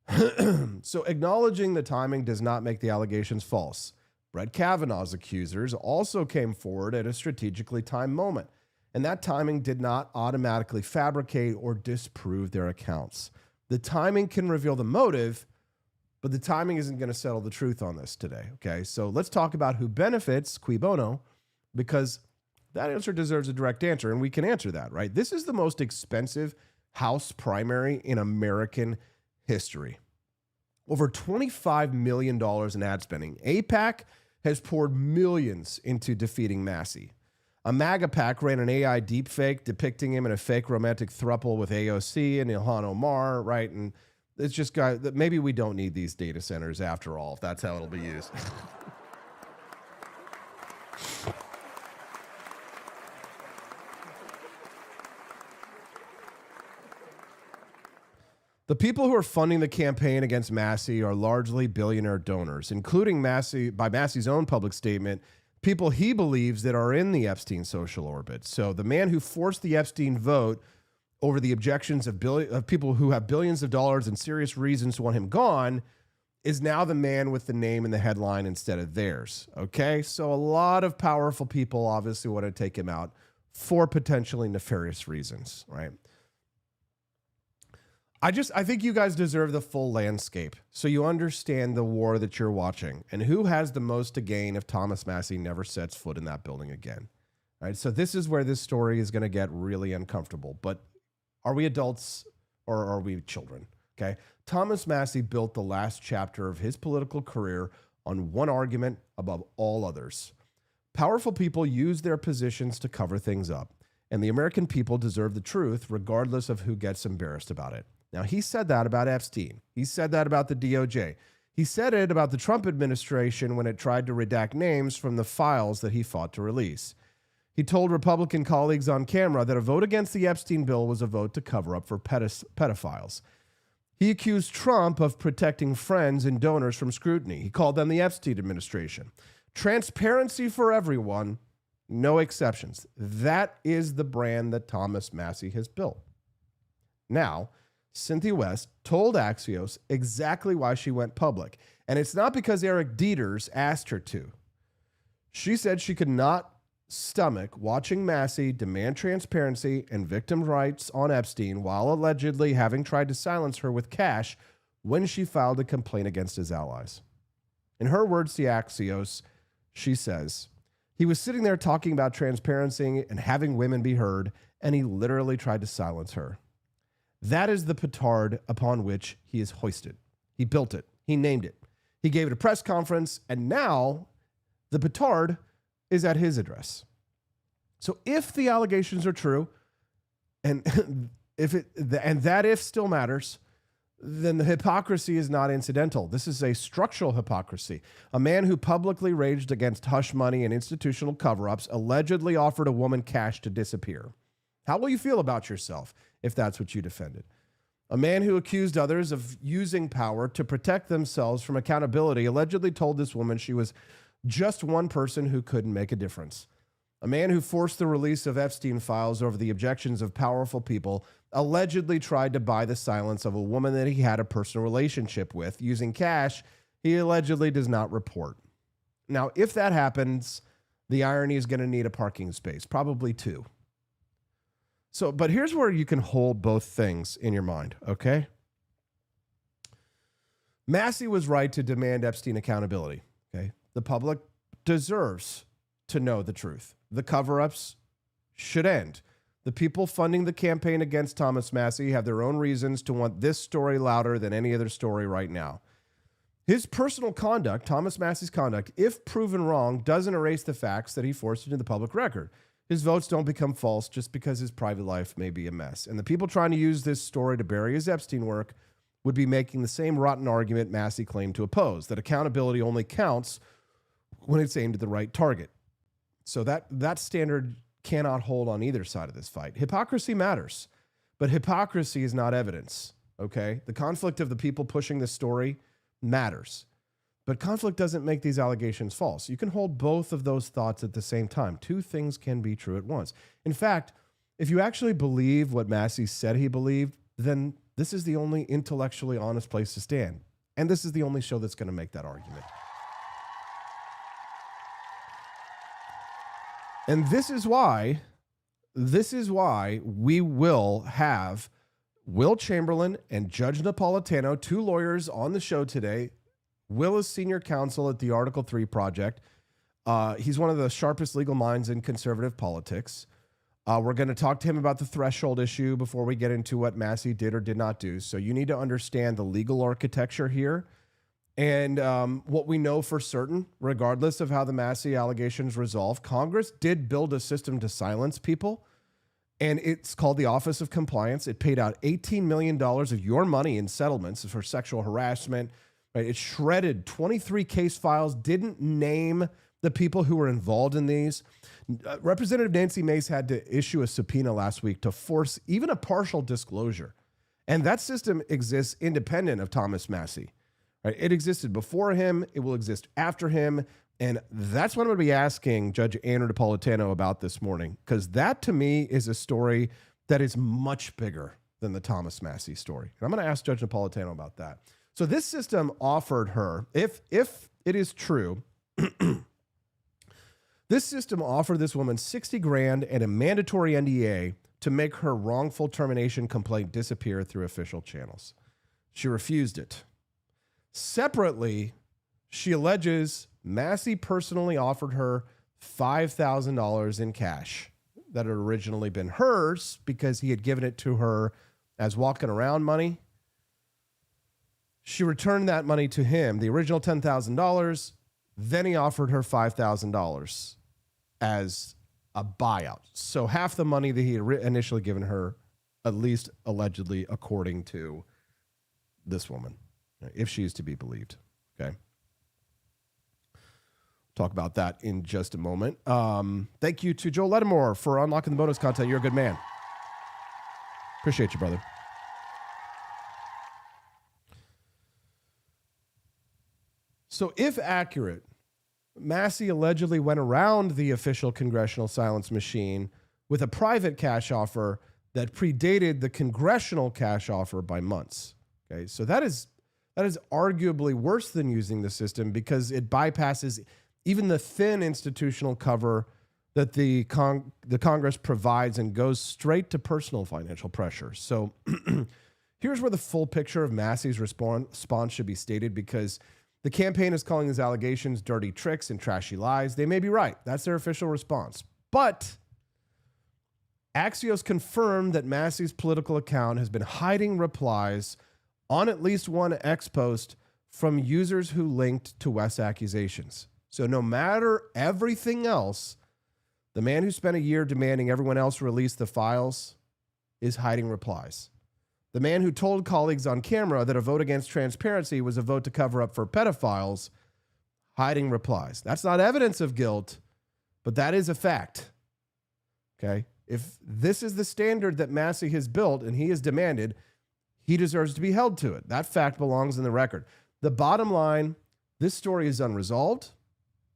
And so acknowledging the timing does not make the allegations false. Brett Kavanaugh's accusers also came forward at a strategically timed moment, and that timing did not automatically fabricate or disprove their accounts. The timing can reveal the motive, but the timing isn't going to settle the truth on this today, okay? So let's talk about who benefits, cui bono, because that answer deserves a direct answer, and we can answer that, right? This is the most expensive House primary in American history. Over $25 million in ad spending. AIPAC has poured millions into defeating Massie. A MAGA PAC ran an AI deepfake depicting him in a fake romantic throuple with AOC and Ilhan Omar, right? And it's just that maybe we don't need these data centers after all, if that's how it'll be used. The people who are funding the campaign against Massie are largely billionaire donors, including Massie, by Massie's own public statement, people he believes that are in the Epstein social orbit. So the man who forced the Epstein vote over the objections of people who have billions of dollars and serious reasons to want him gone is now the man with the name in the headline instead of theirs. Okay, so a lot of powerful people obviously want to take him out for potentially nefarious reasons, right? I think you guys deserve the full landscape so you understand the war that you're watching and who has the most to gain if Thomas Massie never sets foot in that building again. All right, so this is where this story is going to get really uncomfortable. But are we adults or are we children? Okay, Thomas Massie built the last chapter of his political career on one argument above all others. Powerful people use their positions to cover things up, and the American people deserve the truth regardless of who gets embarrassed about it. Now, he said that about Epstein. He said that about the DOJ. He said it about the Trump administration when it tried to redact names from the files that he fought to release. He told Republican colleagues on camera that a vote against the Epstein bill was a vote to cover up for pedophiles. He accused Trump of protecting friends and donors from scrutiny. He called them the Epstein administration. Transparency for everyone, no exceptions. That is the brand that Thomas Massie has built. Now, Cynthia West told Axios exactly why she went public. And it's not because Eric Dieters asked her to. She said she could not stomach watching Massie demand transparency and victim rights on Epstein while allegedly having tried to silence her with cash when she filed a complaint against his allies. In her words to Axios, she says, he was sitting there talking about transparency and having women be heard, and he literally tried to silence her. That is the petard upon which he is hoisted. He built it. He named it. He gave it a press conference, and now the petard is at his address. So if the allegations are true, and and that if still matters, then the hypocrisy is not incidental. This is a structural hypocrisy. A man who publicly raged against hush money and institutional cover-ups allegedly offered a woman cash to disappear. How will you feel about yourself if that's what you defended? A man who accused others of using power to protect themselves from accountability allegedly told this woman she was just one person who couldn't make a difference. A man who forced the release of Epstein files over the objections of powerful people allegedly tried to buy the silence of a woman that he had a personal relationship with using cash he allegedly does not report. Now, if that happens, the irony is going to need a parking space, probably two. So, but here's where you can hold both things in your mind, okay? Massie was right to demand Epstein accountability, okay? The public deserves to know the truth. The cover-ups should end. The people funding the campaign against Thomas Massie have their own reasons to want this story louder than any other story right now. His personal conduct, Thomas Massie's conduct, if proven wrong, doesn't erase the facts that he forced into the public record. His votes don't become false just because his private life may be a mess. And the people trying to use this story to bury his Epstein work would be making the same rotten argument Massie claimed to oppose, that accountability only counts when it's aimed at the right target. So that standard cannot hold on either side of this fight. Hypocrisy matters, but hypocrisy is not evidence, okay? The conflict of the people pushing this story matters, but conflict doesn't make these allegations false. You can hold both of those thoughts at the same time. Two things can be true at once. In fact, if you actually believe what Massie said he believed, then this is the only intellectually honest place to stand. And this is the only show that's going to make that argument. And this is why we will have Will Chamberlain and Judge Napolitano, two lawyers on the show today. Will is senior counsel at the Article 3 Project. He's one of the sharpest legal minds in conservative politics. We're going to talk to him about the threshold issue before we get into what Massie did or did not do. So you need to understand the legal architecture here. And what we know for certain, regardless of how the Massie allegations resolve, Congress did build a system to silence people, and it's called the Office of Compliance. It paid out $18 million of your money in settlements for sexual harassment. Right? It shredded 23 case files, didn't name the people who were involved in these. Representative Nancy Mace had to issue a subpoena last week to force even a partial disclosure. And that system exists independent of Thomas Massie. Right? It existed before him. It will exist after him. And that's what I'm going to be asking Judge Andrew Napolitano about this morning, because that, to me, is a story that is much bigger than the Thomas Massie story. And I'm going to ask Judge Napolitano about that. So this system offered her, if it is true, this system offered this woman $60,000 and a mandatory NDA to make her wrongful termination complaint disappear through official channels. She refused it. Separately, she alleges Massie personally offered her $5,000 in cash that had originally been hers because he had given it to her as walking around money. She returned that money to him, the original $10,000. Then he offered her $5,000 as a buyout. So half the money that he had initially given her, at least allegedly, according to this woman, if she is to be believed. Okay. Talk about that in just a moment. Thank you to Joe Ledamore for unlocking the bonus content. You're a good man. Appreciate you, brother. So if accurate, Massie allegedly went around the official congressional silence machine with a private cash offer that predated the congressional cash offer by months. Okay, so that is arguably worse than using the system because it bypasses even the thin institutional cover that the Congress provides and goes straight to personal financial pressure. So here's where the full picture of Massie's response should be stated, because the campaign is calling these allegations dirty tricks and trashy lies. They may be right. That's their official response. But Axios confirmed that Massie's political account has been hiding replies on at least one X post from users who linked to West's accusations. So no matter everything else, the man who spent a year demanding everyone else release the files is hiding replies. The man who told colleagues on camera that a vote against transparency was a vote to cover up for pedophiles, hiding replies. That's not evidence of guilt, but that is a fact. Okay? If this is the standard that Massie has built and he has demanded, he deserves to be held to it. That fact belongs in the record. The bottom line, this story is unresolved.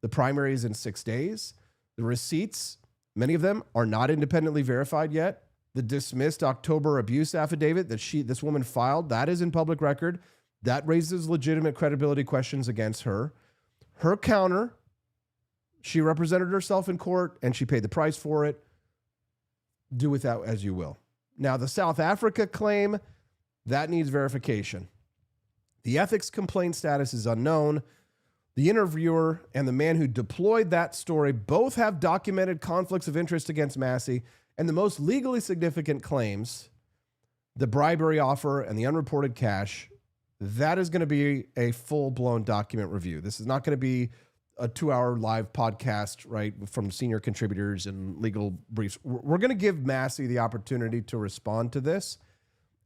The primary is in 6 days. The receipts, many of them are not independently verified yet. The dismissed October abuse affidavit that this woman filed, that is in public record. That raises legitimate credibility questions against her. Her counter, she represented herself in court and she paid the price for it. Do with that as you will. Now, the South Africa claim, that needs verification. The ethics complaint status is unknown. The interviewer and the man who deployed that story both have documented conflicts of interest against Massie, and the most legally significant claims, the bribery offer and the unreported cash, that is going to be a full-blown document review. This is not going to be a 2-hour live podcast, right, from senior contributors and legal briefs. We're going to give Massie the opportunity to respond to this,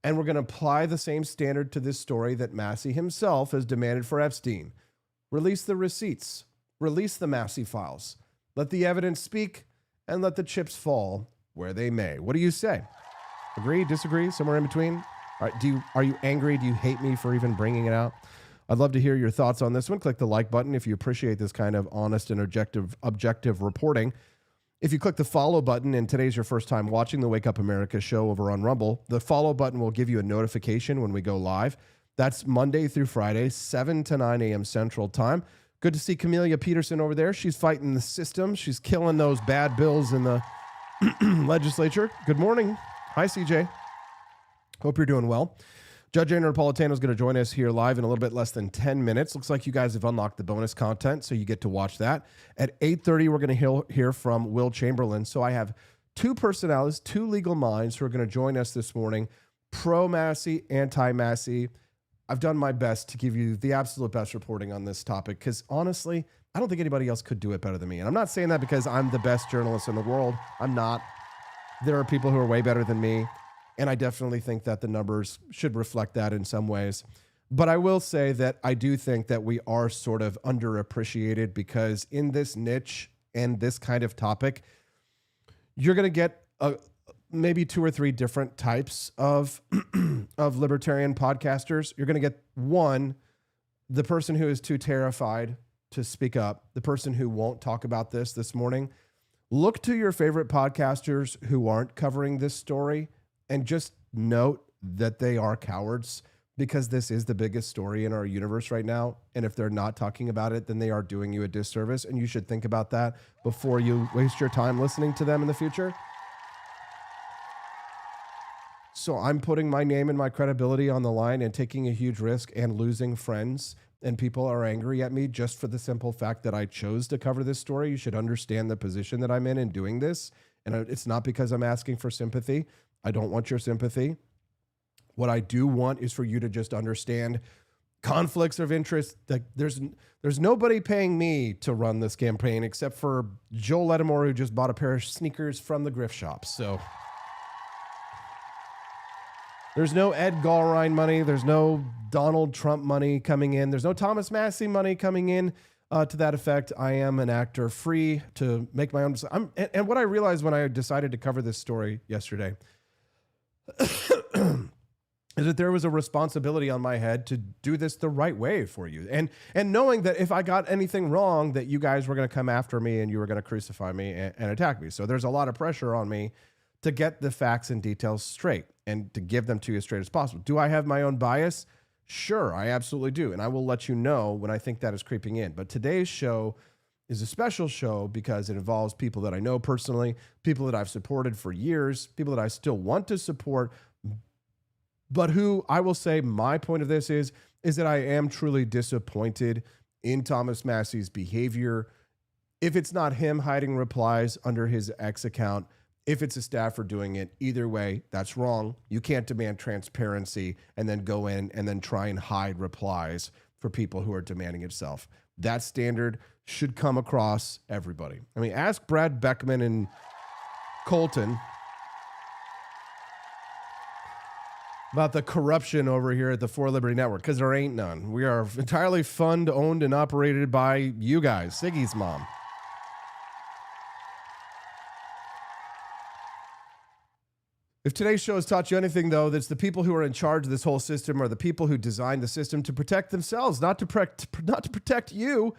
and we're going to apply the same standard to this story that Massie himself has demanded for Epstein. Release the receipts. Release the Massie files. Let the evidence speak, and let the chips fall where they may. What do you say? Agree, disagree, somewhere in between? All right, are you angry? Do you hate me for even bringing it out? I'd love to hear your thoughts on this one. Click the like button if you appreciate this kind of honest and objective reporting. If you click the follow button and today's your first time watching the Wake Up America show over on Rumble, the follow button will give you a notification when we go live. That's Monday through Friday, 7 to 9 a.m. Central Time. Good to see Camelia Peterson over there. She's fighting the system. She's killing those bad bills in the legislature. Good morning. Hi, CJ. Hope you're doing well. Judge Napolitano is going to join us here live in a little bit less than 10 minutes. Looks like you guys have unlocked the bonus content, so you get to watch that. At 8:30, we're going to hear from Will Chamberlain. So I have two personalities, two legal minds who are going to join us this morning, pro-Massie, anti-Massie. I've done my best to give you the absolute best reporting on this topic because, honestly, I don't think anybody else could do it better than me. And I'm not saying that because I'm the best journalist in the world. I'm not. There are people who are way better than me. And I definitely think that the numbers should reflect that in some ways. But I will say that I do think that we are sort of underappreciated because in this niche and this kind of topic, you're going to get maybe 2 or 3 different types of libertarian podcasters. You're going to get one, the person who is too terrified to speak up, the person who won't talk about this morning. Look to your favorite podcasters who aren't covering this story and just note that they are cowards because this is the biggest story in our universe right now. And if they're not talking about it, then they are doing you a disservice. And you should think about that before you waste your time listening to them in the future. So I'm putting my name and my credibility on the line and taking a huge risk and losing friends. And people are angry at me just for the simple fact that I chose to cover this story. You should understand the position that I'm in doing this. And it's not because I'm asking for sympathy. I don't want your sympathy. What I do want is for you to just understand conflicts of interest. Like there's nobody paying me to run this campaign except for Joel Ledamore, who just bought a pair of sneakers from the grift shop. So there's no Ed Gallrein money. There's no Donald Trump money coming in. There's no Thomas Massie money coming in. To that effect, I am an actor free to make my own. And what I realized when I decided to cover this story yesterday is that there was a responsibility on my head to do this the right way for you. And knowing that if I got anything wrong, that you guys were going to come after me and you were going to crucify me and attack me. So there's a lot of pressure on me to get the facts and details straight and to give them to you as straight as possible. Do I have my own bias? Sure, I absolutely do. And I will let you know when I think that is creeping in. But today's show is a special show because it involves people that I know personally, people that I've supported for years, people that I still want to support, but who I will say my point of this is that I am truly disappointed in Thomas Massie's behavior. If it's not him hiding replies under his X account, if it's a staffer doing it, either way, that's wrong. You can't demand transparency and then go in and then try and hide replies for people who are demanding itself. That standard should come across everybody. I mean, ask Brad Beckman and Colton about the corruption over here at the For Liberty Network, because there ain't none. We are entirely fund owned and operated by you guys, Siggy's mom. If today's show has taught you anything, though, that's the people who are in charge of this whole system are the people who designed the system to protect themselves, not to protect you.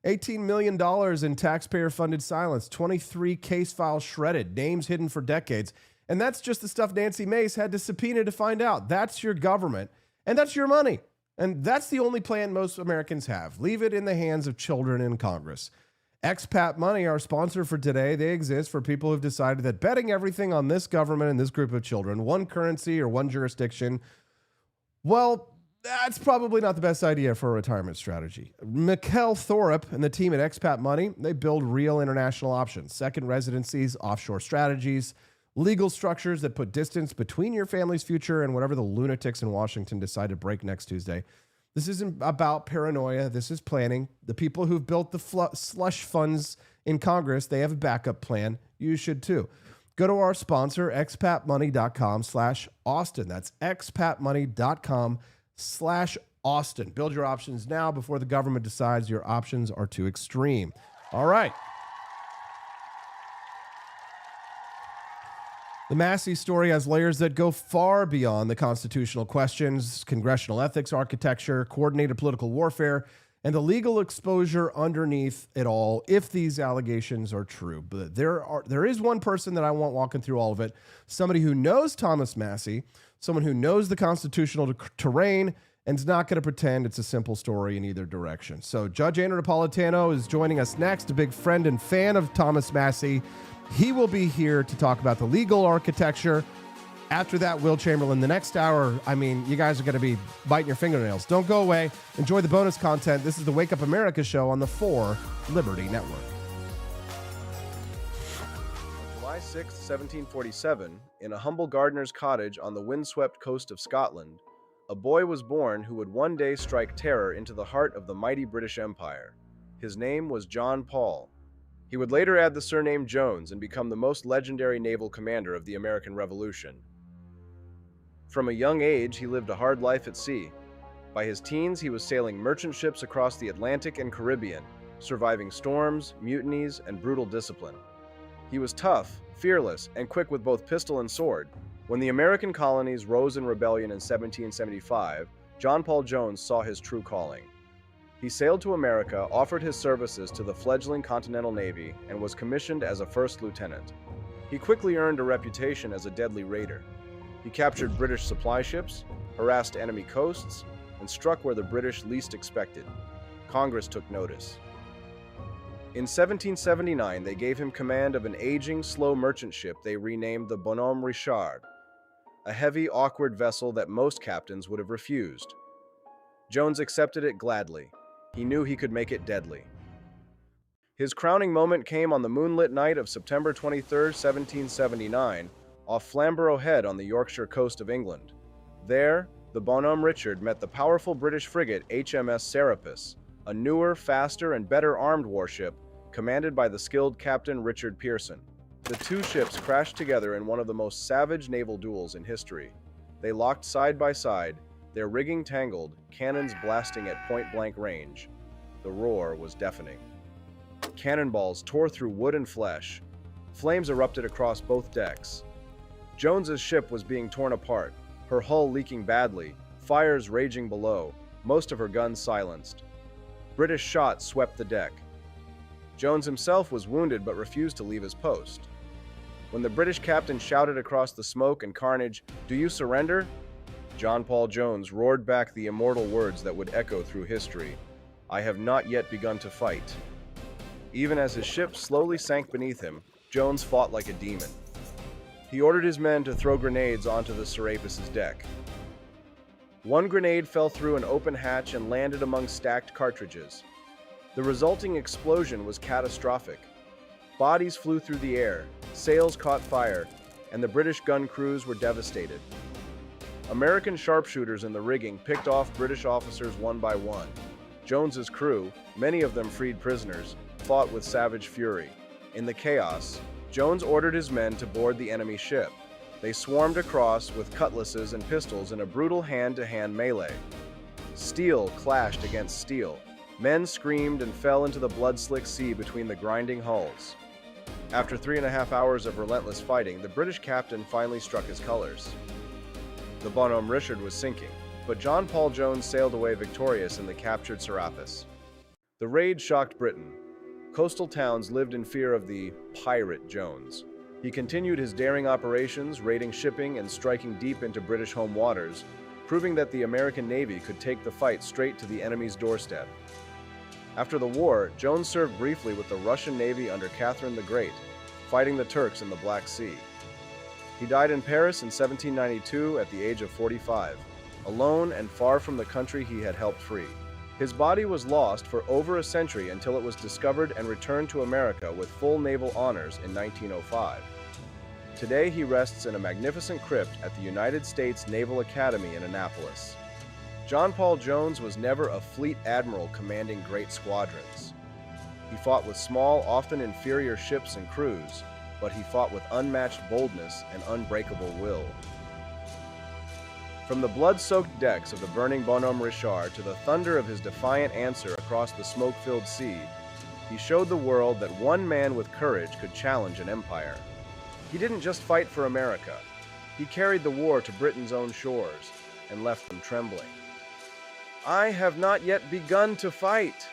$18 million in taxpayer-funded silence, 23 case files shredded, names hidden for decades. And that's just the stuff Nancy Mace had to subpoena to find out. That's your government, and that's your money. And that's the only plan most Americans have. Leave it in the hands of children in Congress. Expat Money, our sponsor for today, they exist for people who've decided that betting everything on this government and this group of children, one currency or one jurisdiction, well, that's probably not the best idea for a retirement strategy. Mikkel Thorup and the team at Expat Money, they build real international options, second residencies, offshore strategies, legal structures that put distance between your family's future and whatever the lunatics in Washington decide to break next Tuesday. This isn't about paranoia. This is planning. The people who've built the slush funds in Congress, they have a backup plan. You should too. Go to our sponsor, expatmoney.com/Austin. That's expatmoney.com/Austin. Build your options now before the government decides your options are too extreme. All right. The Massie story has layers that go far beyond the constitutional questions, congressional ethics architecture, coordinated political warfare, and the legal exposure underneath it all, if these allegations are true. But there is one person that I want walking through all of it, somebody who knows Thomas Massie, someone who knows the constitutional terrain, and is not going to pretend it's a simple story in either direction. So Judge Andrew Napolitano is joining us next, a big friend and fan of Thomas Massie. He will be here to talk about the legal architecture. After that, Will Chamberlain. The next hour, I mean, you guys are going to be biting your fingernails. Don't go away. Enjoy the bonus content. This is the Wake Up America show on the For Liberty Network. On July 6, 1747, in a humble gardener's cottage on the windswept coast of Scotland, a boy was born who would one day strike terror into the heart of the mighty British Empire. His name was John Paul. He would later add the surname Jones and become the most legendary naval commander of the American Revolution. From a young age, he lived a hard life at sea. By his teens, he was sailing merchant ships across the Atlantic and Caribbean, surviving storms, mutinies, and brutal discipline. He was tough, fearless, and quick with both pistol and sword. When the American colonies rose in rebellion in 1775, John Paul Jones saw his true calling. He sailed to America, offered his services to the fledgling Continental Navy, and was commissioned as a first lieutenant. He quickly earned a reputation as a deadly raider. He captured British supply ships, harassed enemy coasts, and struck where the British least expected. Congress took notice. In 1779, they gave him command of an aging, slow merchant ship they renamed the Bonhomme Richard, a heavy, awkward vessel that most captains would have refused. Jones accepted it gladly. He knew he could make it deadly. His crowning moment came on the moonlit night of September 23, 1779, off Flamborough Head on the Yorkshire coast of England. There, the Bonhomme Richard met the powerful British frigate HMS Serapis, a newer, faster, and better armed warship commanded by the skilled Captain Richard Pearson. The two ships crashed together in one of the most savage naval duels in history. They locked side by side, their rigging tangled, cannons blasting at point-blank range. The roar was deafening. Cannonballs tore through wood and flesh. Flames erupted across both decks. Jones's ship was being torn apart, her hull leaking badly, fires raging below, most of her guns silenced. British shots swept the deck. Jones himself was wounded but refused to leave his post. When the British captain shouted across the smoke and carnage, "Do you surrender?" John Paul Jones roared back the immortal words that would echo through history, "I have not yet begun to fight." Even as his ship slowly sank beneath him, Jones fought like a demon. He ordered his men to throw grenades onto the Serapis's deck. One grenade fell through an open hatch and landed among stacked cartridges. The resulting explosion was catastrophic. Bodies flew through the air, sails caught fire, and the British gun crews were devastated. American sharpshooters in the rigging picked off British officers one by one. Jones's crew, many of them freed prisoners, fought with savage fury. In the chaos, Jones ordered his men to board the enemy ship. They swarmed across with cutlasses and pistols in a brutal hand-to-hand melee. Steel clashed against steel. Men screamed and fell into the blood-slick sea between the grinding hulls. After 3.5 hours of relentless fighting, the British captain finally struck his colors. The Bonhomme Richard was sinking, but John Paul Jones sailed away victorious in the captured Serapis. The raid shocked Britain. Coastal towns lived in fear of the pirate Jones. He continued his daring operations, raiding shipping and striking deep into British home waters, proving that the American Navy could take the fight straight to the enemy's doorstep. After the war, Jones served briefly with the Russian Navy under Catherine the Great, fighting the Turks in the Black Sea. He died in Paris in 1792 at the age of 45, alone and far from the country he had helped free. His body was lost for over a century until it was discovered and returned to America with full naval honors in 1905. Today he rests in a magnificent crypt at the United States Naval Academy in Annapolis. John Paul Jones was never a fleet admiral commanding great squadrons. He fought with small, often inferior ships and crews, but he fought with unmatched boldness and unbreakable will. From the blood-soaked decks of the burning Bonhomme Richard to the thunder of his defiant answer across the smoke-filled sea, he showed the world that one man with courage could challenge an empire. He didn't just fight for America. He carried the war to Britain's own shores and left them trembling. "I have not yet begun to fight."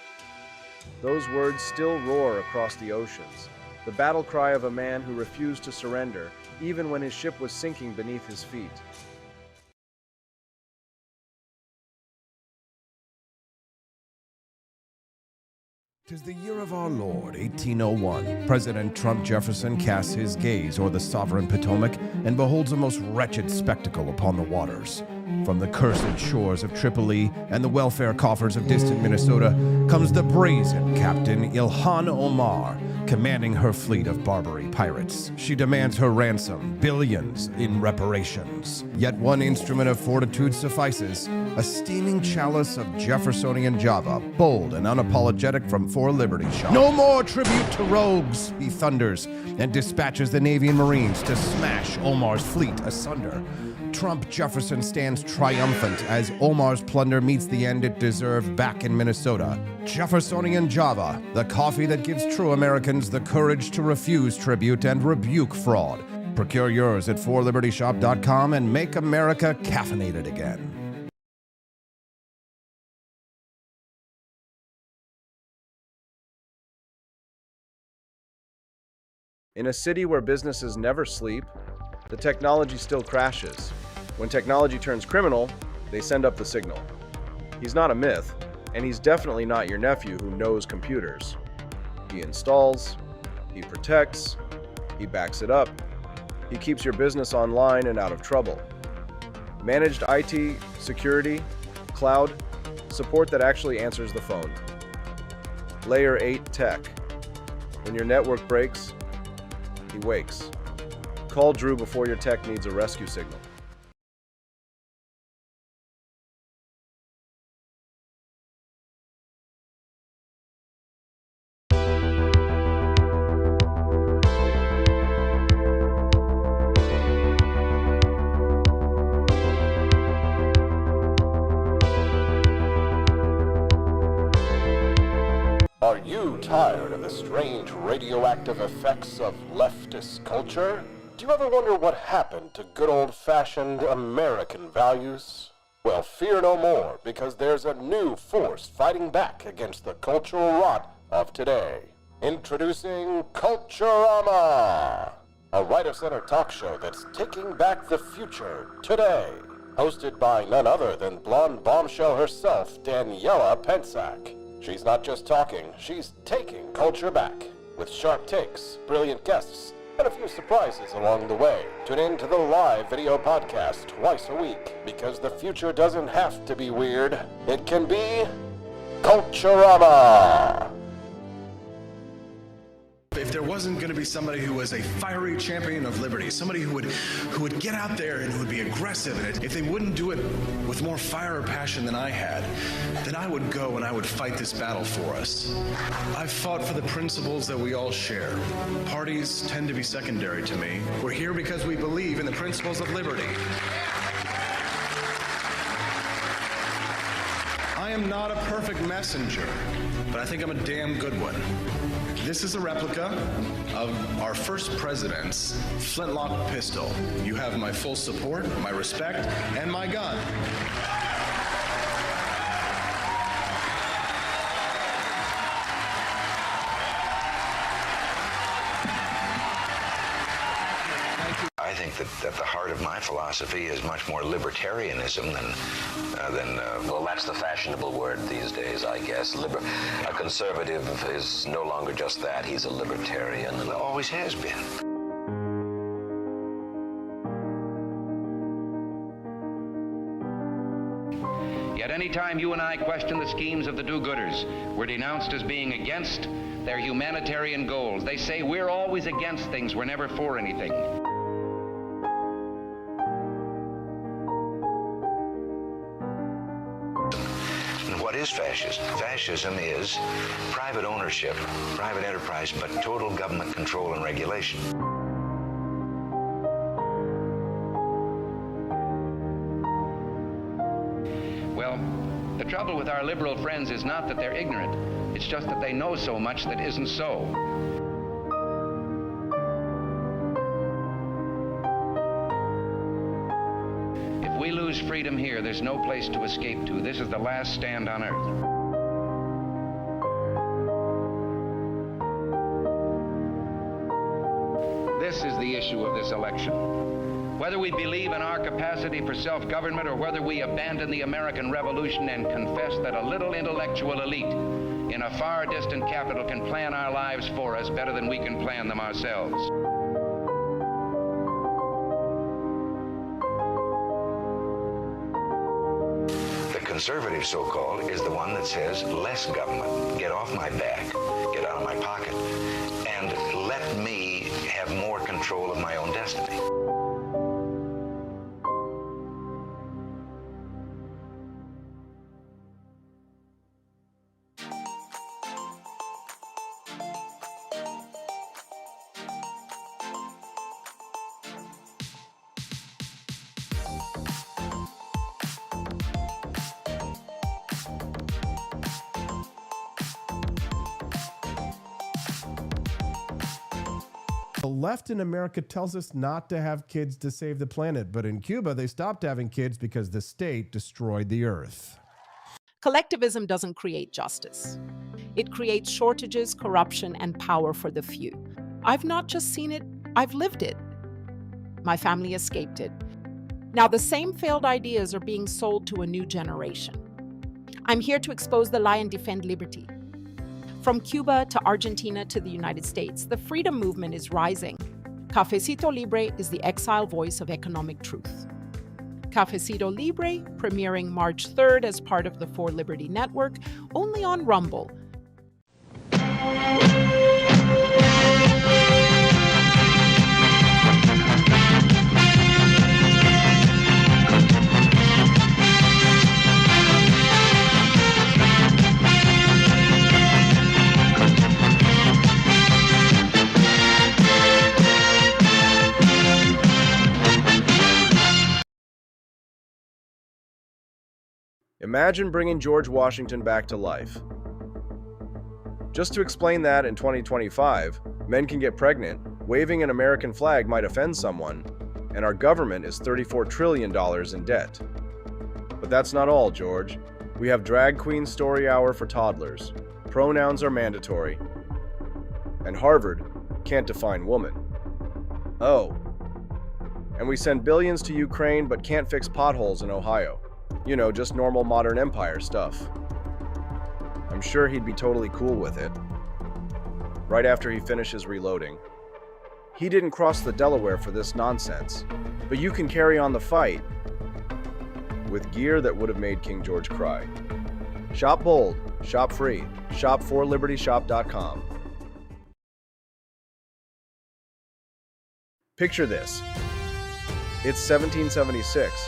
Those words still roar across the oceans, the battle cry of a man who refused to surrender, even when his ship was sinking beneath his feet. "'Tis the year of our Lord, 1801. President Trump Jefferson casts his gaze o'er the sovereign Potomac and beholds a most wretched spectacle upon the waters. From the cursed shores of Tripoli and the welfare coffers of distant Minnesota comes the brazen Captain Ilhan Omar, commanding her fleet of Barbary pirates. She demands her ransom, billions in reparations. Yet one instrument of fortitude suffices, a steaming chalice of Jeffersonian Java, bold and unapologetic from for Liberty Shop. No more tribute to rogues, he thunders, and dispatches the Navy and Marines to smash Omar's fleet asunder. Trump Jefferson stands triumphant as Omar's plunder meets the end it deserved back in Minnesota. Jeffersonian Java, the coffee that gives true Americans the courage to refuse tribute and rebuke fraud. Procure yours at forlibertyshop.com and make America caffeinated again. In a city where businesses never sleep, the technology still crashes. When technology turns criminal, they send up the signal. He's not a myth, and he's definitely not your nephew who knows computers. He installs, he protects, he backs it up, he keeps your business online and out of trouble. Managed IT, security, cloud, support that actually answers the phone. Layer 8 tech. When your network breaks, he wakes. Call Drew before your tech needs a rescue signal. Are you tired of the strange radioactive effects of leftist culture? Do you ever wonder what happened to good old-fashioned American values? Well, fear no more, because there's a new force fighting back against the cultural rot of today. Introducing Culturama, a right-of-center talk show that's taking back the future today. Hosted by none other than blonde bombshell herself, Daniela Pensack. She's not just talking, she's taking culture back. With sharp takes, brilliant guests, and a few surprises along the way. Tune in to the live video podcast twice a week, because the future doesn't have to be weird. It can be Culturama. If there wasn't going to be somebody who was a fiery champion of liberty, somebody who would get out there and who would be aggressive. And if they wouldn't do it with more fire or passion than I had, then I would go and I would fight this battle for us. I've fought for the principles that we all share. Parties tend to be secondary to me. We're here because we believe in the principles of liberty. I am not a perfect messenger, but I think I'm a damn good one. This is a replica of our first president's flintlock pistol. You have my full support, my respect, and my gun. I think that the heart of my philosophy is much more libertarianism than Well, that's the fashionable word these days, I guess. A conservative is no longer just that. He's a libertarian. And always has been. Yet any time you and I question the schemes of the do-gooders, we're denounced as being against their humanitarian goals. They say we're always against things, we're never for anything. What is fascism? Fascism is private ownership, private enterprise, but total government control and regulation. Well, the trouble with our liberal friends is not that they're ignorant. It's just that they know so much that isn't so. If we lose freedom here, there's no place to escape to. This is the last stand on earth. This is the issue of this election. Whether we believe in our capacity for self-government or whether we abandon the American Revolution and confess that a little intellectual elite in a far distant capital can plan our lives for us better than we can plan them ourselves. The conservative, so-called, is the one that says less government, get off my back, get out of my pocket, and let me have more control of my own destiny. The left in America tells us not to have kids to save the planet, but in Cuba, they stopped having kids because the state destroyed the earth. Collectivism doesn't create justice. It creates shortages, corruption, and power for the few. I've not just seen it, I've lived it. My family escaped it. Now, the same failed ideas are being sold to a new generation. I'm here to expose the lie and defend liberty. From Cuba to Argentina to the United States, the freedom movement is rising. Cafecito Libre is the exile voice of economic truth. Cafecito Libre, premiering March 3rd as part of the For Liberty Network, only on Rumble. Imagine bringing George Washington back to life. Just to explain that in 2025, men can get pregnant, waving an American flag might offend someone, and our government is $34 trillion in debt. But that's not all, George. We have drag queen story hour for toddlers, pronouns are mandatory, and Harvard can't define woman. Oh. And we send billions to Ukraine but can't fix potholes in Ohio. You know, just normal modern empire stuff. I'm sure he'd be totally cool with it. Right after he finishes reloading. He didn't cross the Delaware for this nonsense, but you can carry on the fight with gear that would have made King George cry. Shop bold, shop free, shop4libertyshop.com. Picture this. It's 1776.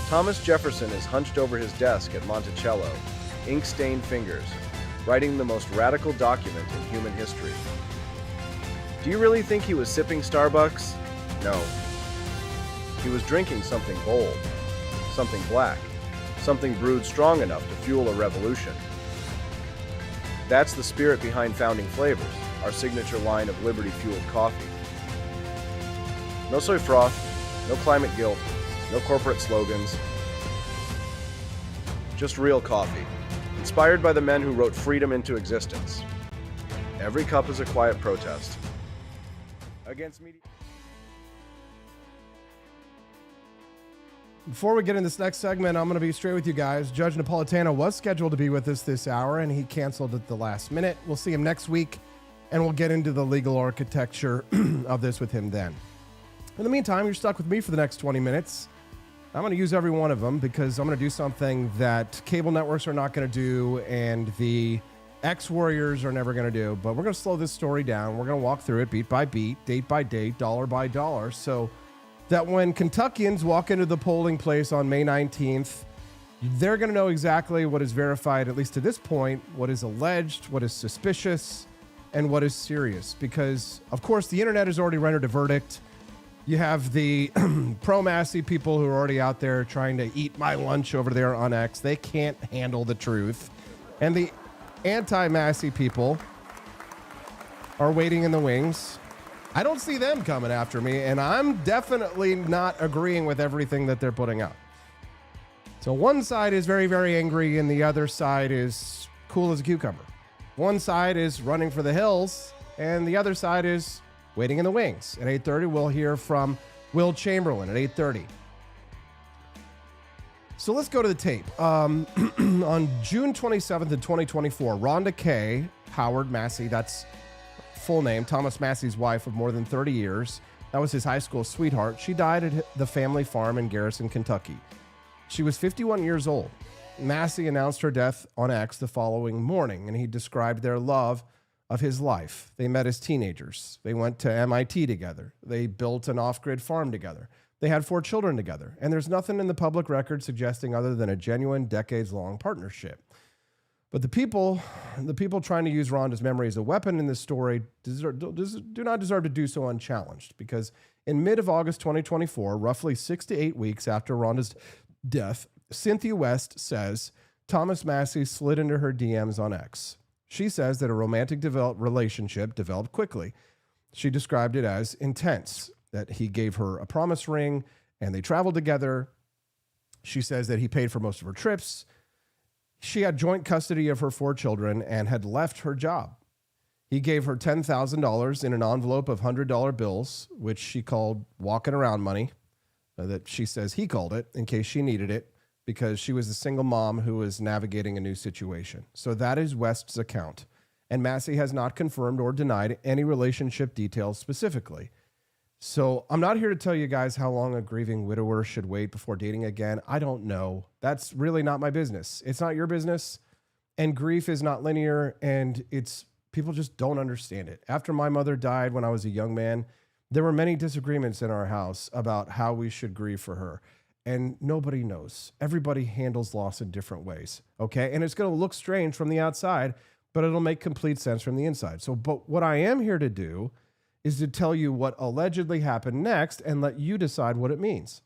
Thomas Jefferson is hunched over his desk at Monticello, ink-stained fingers, writing the most radical document in human history. Do you really think he was sipping Starbucks? No. He was drinking something bold, something black, something brewed strong enough to fuel a revolution. That's the spirit behind Founding Flavors, our signature line of liberty-fueled coffee. No soy froth, no climate guilt, no corporate slogans. Just real coffee, inspired by the men who wrote freedom into existence. Every cup is a quiet protest against media. Before we get in this next segment, I'm going to be straight with you guys. Judge Napolitano was scheduled to be with us this hour, and he canceled at the last minute. We'll see him next week, and we'll get into the legal architecture of this with him then. In the meantime, you're stuck with me for the next 20 minutes. I'm going to use every one of them because I'm going to do something that cable networks are not going to do and the ex-warriors are never going to do. But we're going to slow this story down. We're going to walk through it beat by beat, date by date, dollar by dollar, so that when Kentuckians walk into the polling place on May 19th, they're going to know exactly what is verified, at least to this point, what is alleged, what is suspicious, and what is serious. Because, of course, the internet has already rendered a verdict. You have the pro-Massie people who are already out there trying to eat my lunch over there on X. They can't handle the truth. And the anti-Massie people are waiting in the wings. I don't see them coming after me, and I'm definitely not agreeing with everything that they're putting out. So one side is very, very angry, and the other side is cool as a cucumber. One side is running for the hills, and the other side is waiting in the wings. At 8:30, we'll hear from Will Chamberlain at 8:30. So let's go to the tape. On June 27th of 2024, Rhonda Kay Howard Massie, that's full name, Thomas Massie's wife of more than 30 years. That was his high school sweetheart. She died at the family farm in Garrison, Kentucky. She was 51 years old. Massie announced her death on X the following morning, and he described their love of his life. They met as teenagers. They went to MIT together. They built an off-grid farm together. They had 4 children together. And there's nothing in the public record suggesting other than a genuine decades-long partnership. But the people trying to use Rhonda's memory as a weapon in this story do not deserve to do so unchallenged, because in mid of August 2024, roughly 6 to 8 weeks after Rhonda's death, Cynthia West says Thomas Massie slid into her DMs on X. She says that a romantic relationship developed quickly. She described it as intense, that he gave her a promise ring and they traveled together. She says that he paid for most of her trips. She had joint custody of her 4 children and had left her job. He gave her $10,000 in an envelope of $100 bills, which she called walking around money, that she says he called it in case she needed it, because she was a single mom who was navigating a new situation. So that is West's account. And Massie has not confirmed or denied any relationship details specifically. So I'm not here to tell you guys how long a grieving widower should wait before dating again. I don't know. That's really not my business. It's not your business. And grief is not linear, and people just don't understand it. After my mother died when I was a young man, there were many disagreements in our house about how we should grieve for her. And nobody knows. Everybody handles loss in different ways. Okay. And it's going to look strange from the outside, but it'll make complete sense from the inside. But what I am here to do is to tell you what allegedly happened next and let you decide what it means.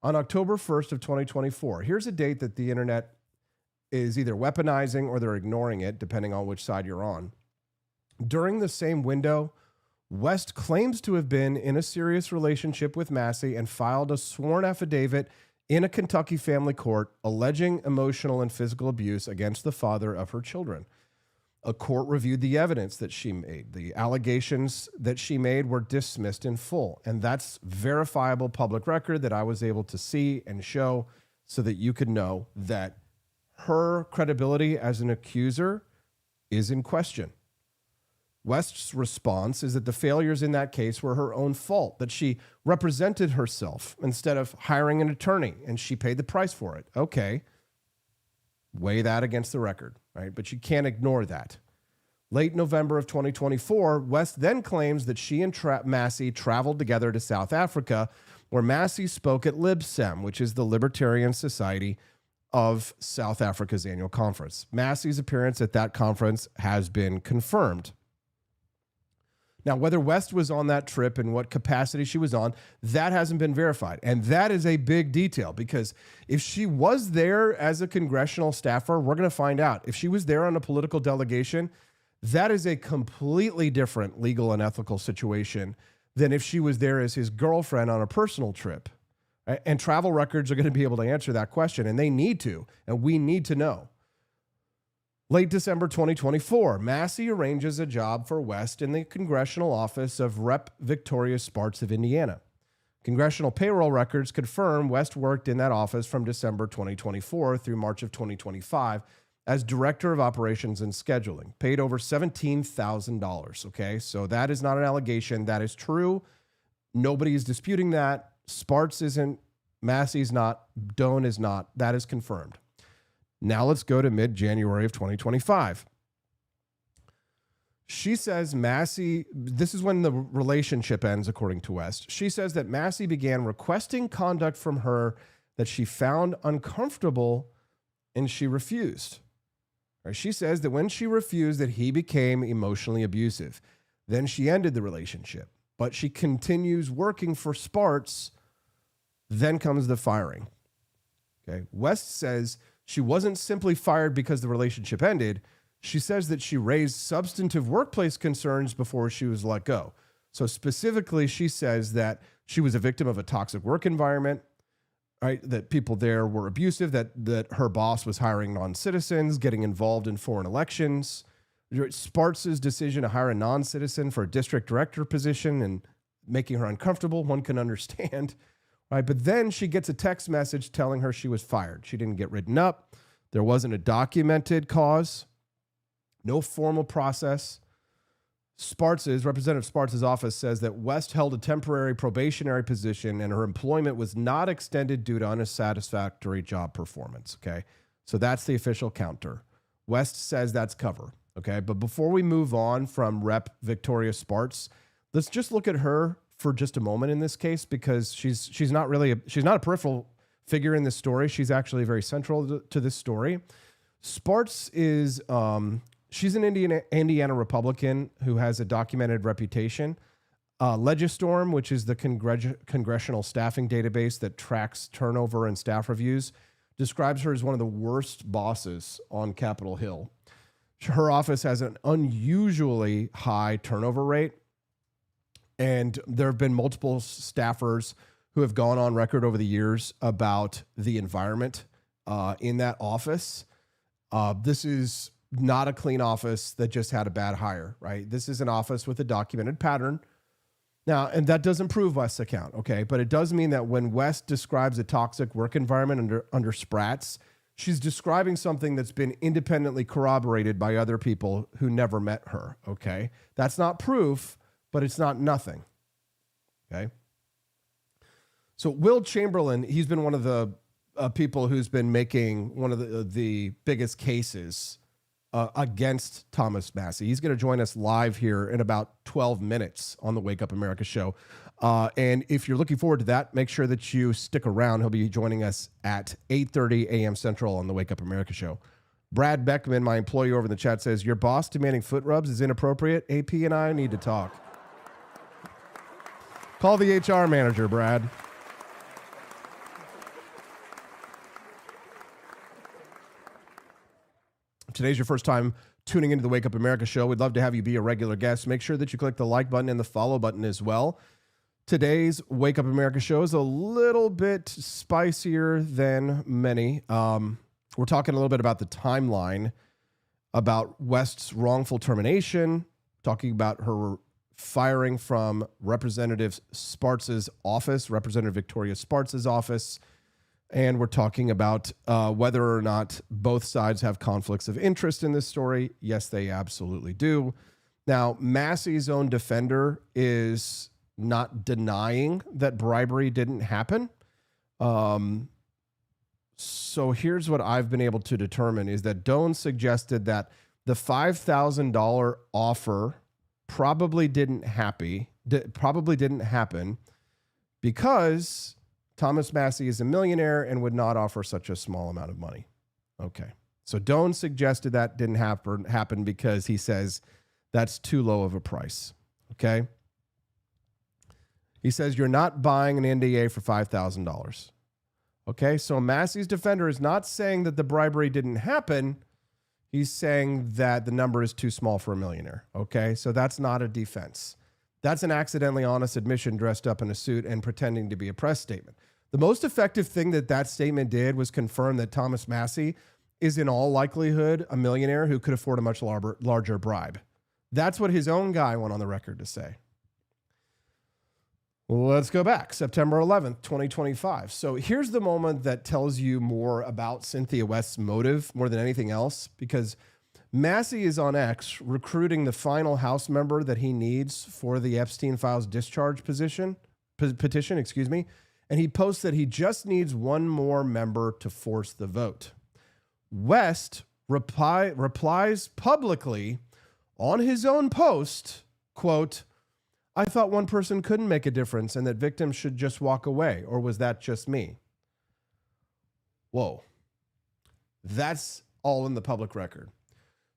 On October 1st of 2024, here's a date that the internet is either weaponizing or they're ignoring it, depending on which side you're on. During the same window, West claims to have been in a serious relationship with Massie and filed a sworn affidavit in a Kentucky family court alleging emotional and physical abuse against the father of her children. A court reviewed the evidence that she made. The allegations that she made were dismissed in full. And that's verifiable public record that I was able to see and show so that you could know that her credibility as an accuser is in question. West's response is that the failures in that case were her own fault, that she represented herself instead of hiring an attorney, and she paid the price for it. Okay. Weigh that against the record, right? But you can't ignore that. Late November of 2024, West then claims that she and Massie traveled together to South Africa, where Massie spoke at LibSem, which is the Libertarian Society of South Africa's annual conference. Massie's appearance at that conference has been confirmed. Now, whether West was on that trip and what capacity she was on, that hasn't been verified. And that is a big detail, because if she was there as a congressional staffer, we're going to find out. If she was there on a political delegation, that is a completely different legal and ethical situation than if she was there as his girlfriend on a personal trip. Right? And travel records are going to be able to answer that question, and they need to, and we need to know. Late December 2024, Massie arranges a job for West in the congressional office of Rep. Victoria Spartz of Indiana. Congressional payroll records confirm West worked in that office from December 2024 through March of 2025 as Director of Operations and Scheduling, paid over $17,000, okay? So that is not an allegation. That is true. Nobody is disputing that. Spartz isn't, Massie's not, Doan is not. That is confirmed. Now let's go to mid-January of 2025. She says Massie, this is when the relationship ends, according to West. She says that Massie began requesting conduct from her that she found uncomfortable and she refused. She says that when she refused, that he became emotionally abusive. Then she ended the relationship, but she continues working for Spartz. Then comes the firing. Okay. West says she wasn't simply fired because the relationship ended. She says that she raised substantive workplace concerns before she was let go. So specifically, she says that she was a victim of a toxic work environment, right? That people there were abusive, that her boss was hiring non-citizens, getting involved in foreign elections. Spartz's decision to hire a non-citizen for a district director position and making her uncomfortable, one can understand, right? But then she gets a text message telling her she was fired. She didn't get written up. There wasn't a documented cause, no formal process. Representative Spartz's office says that West held a temporary probationary position and her employment was not extended due to unsatisfactory job performance, okay? So that's the official counter. West says that's cover, okay? But before we move on from Rep. Victoria Spartz, let's just look at her for just a moment in this case, because she's not a peripheral figure in this story. She's actually very central to this story. Spartz is... she's an Indiana Republican who has a documented reputation. Legistorm, which is the congressional staffing database that tracks turnover and staff reviews, describes her as one of the worst bosses on Capitol Hill. Her office has an unusually high turnover rate, and there have been multiple staffers who have gone on record over the years about the environment in that office. This is not a clean office that just had a bad hire, right? This is an office with a documented pattern. Now, and that doesn't prove West's account, okay? But it does mean that when West describes a toxic work environment under Spratz, she's describing something that's been independently corroborated by other people who never met her, okay? That's not proof, but it's not nothing, okay? So Will Chamberlain, he's been one of the people who's been making one of the biggest cases against Thomas Massie. He's going to join us live here in about 12 minutes on the Wake Up America show. And if you're looking forward to that, make sure that you stick around. He'll be joining us at 8:30 a.m. Central on the Wake Up America show. Brad Beckman, my employee over in the chat, says, your boss demanding foot rubs is inappropriate. AP and I need to talk. Call the HR manager, Brad. Today's your first time tuning into the Wake Up America show. We'd love to have you be a regular guest. Make sure that you click the like button and the follow button as well. Today's Wake Up America show is a little bit spicier than many. We're talking a little bit about the timeline, about West's wrongful termination, talking about her firing from Representative Spartz's office, Representative Victoria Spartz's office. And we're talking about whether or not both sides have conflicts of interest in this story. Yes, they absolutely do. Now, Massie's own defender is not denying that bribery didn't happen. So here's what I've been able to determine is that Doan suggested that the $5,000 offer probably didn't happen because Thomas Massie is a millionaire and would not offer such a small amount of money. Okay. So Doan suggested that didn't happen because he says that's too low of a price. Okay. He says you're not buying an NDA for $5,000. Okay. So Massie's defender is not saying that the bribery didn't happen. He's saying that the number is too small for a millionaire. Okay. So that's not a defense. That's an accidentally honest admission dressed up in a suit and pretending to be a press statement. The most effective thing that statement did was confirm that Thomas Massie is in all likelihood a millionaire who could afford a much larger bribe. That's what his own guy went on the record to say. Let's go back, September 11th, 2025. So here's the moment that tells you more about Cynthia West's motive more than anything else, because Massie is on X recruiting the final House member that he needs for the Epstein Files discharge petition, and he posts that he just needs one more member to force the vote. West replies publicly on his own post, quote, "I thought one person couldn't make a difference and that victims should just walk away, or was that just me?" Whoa. That's all in the public record.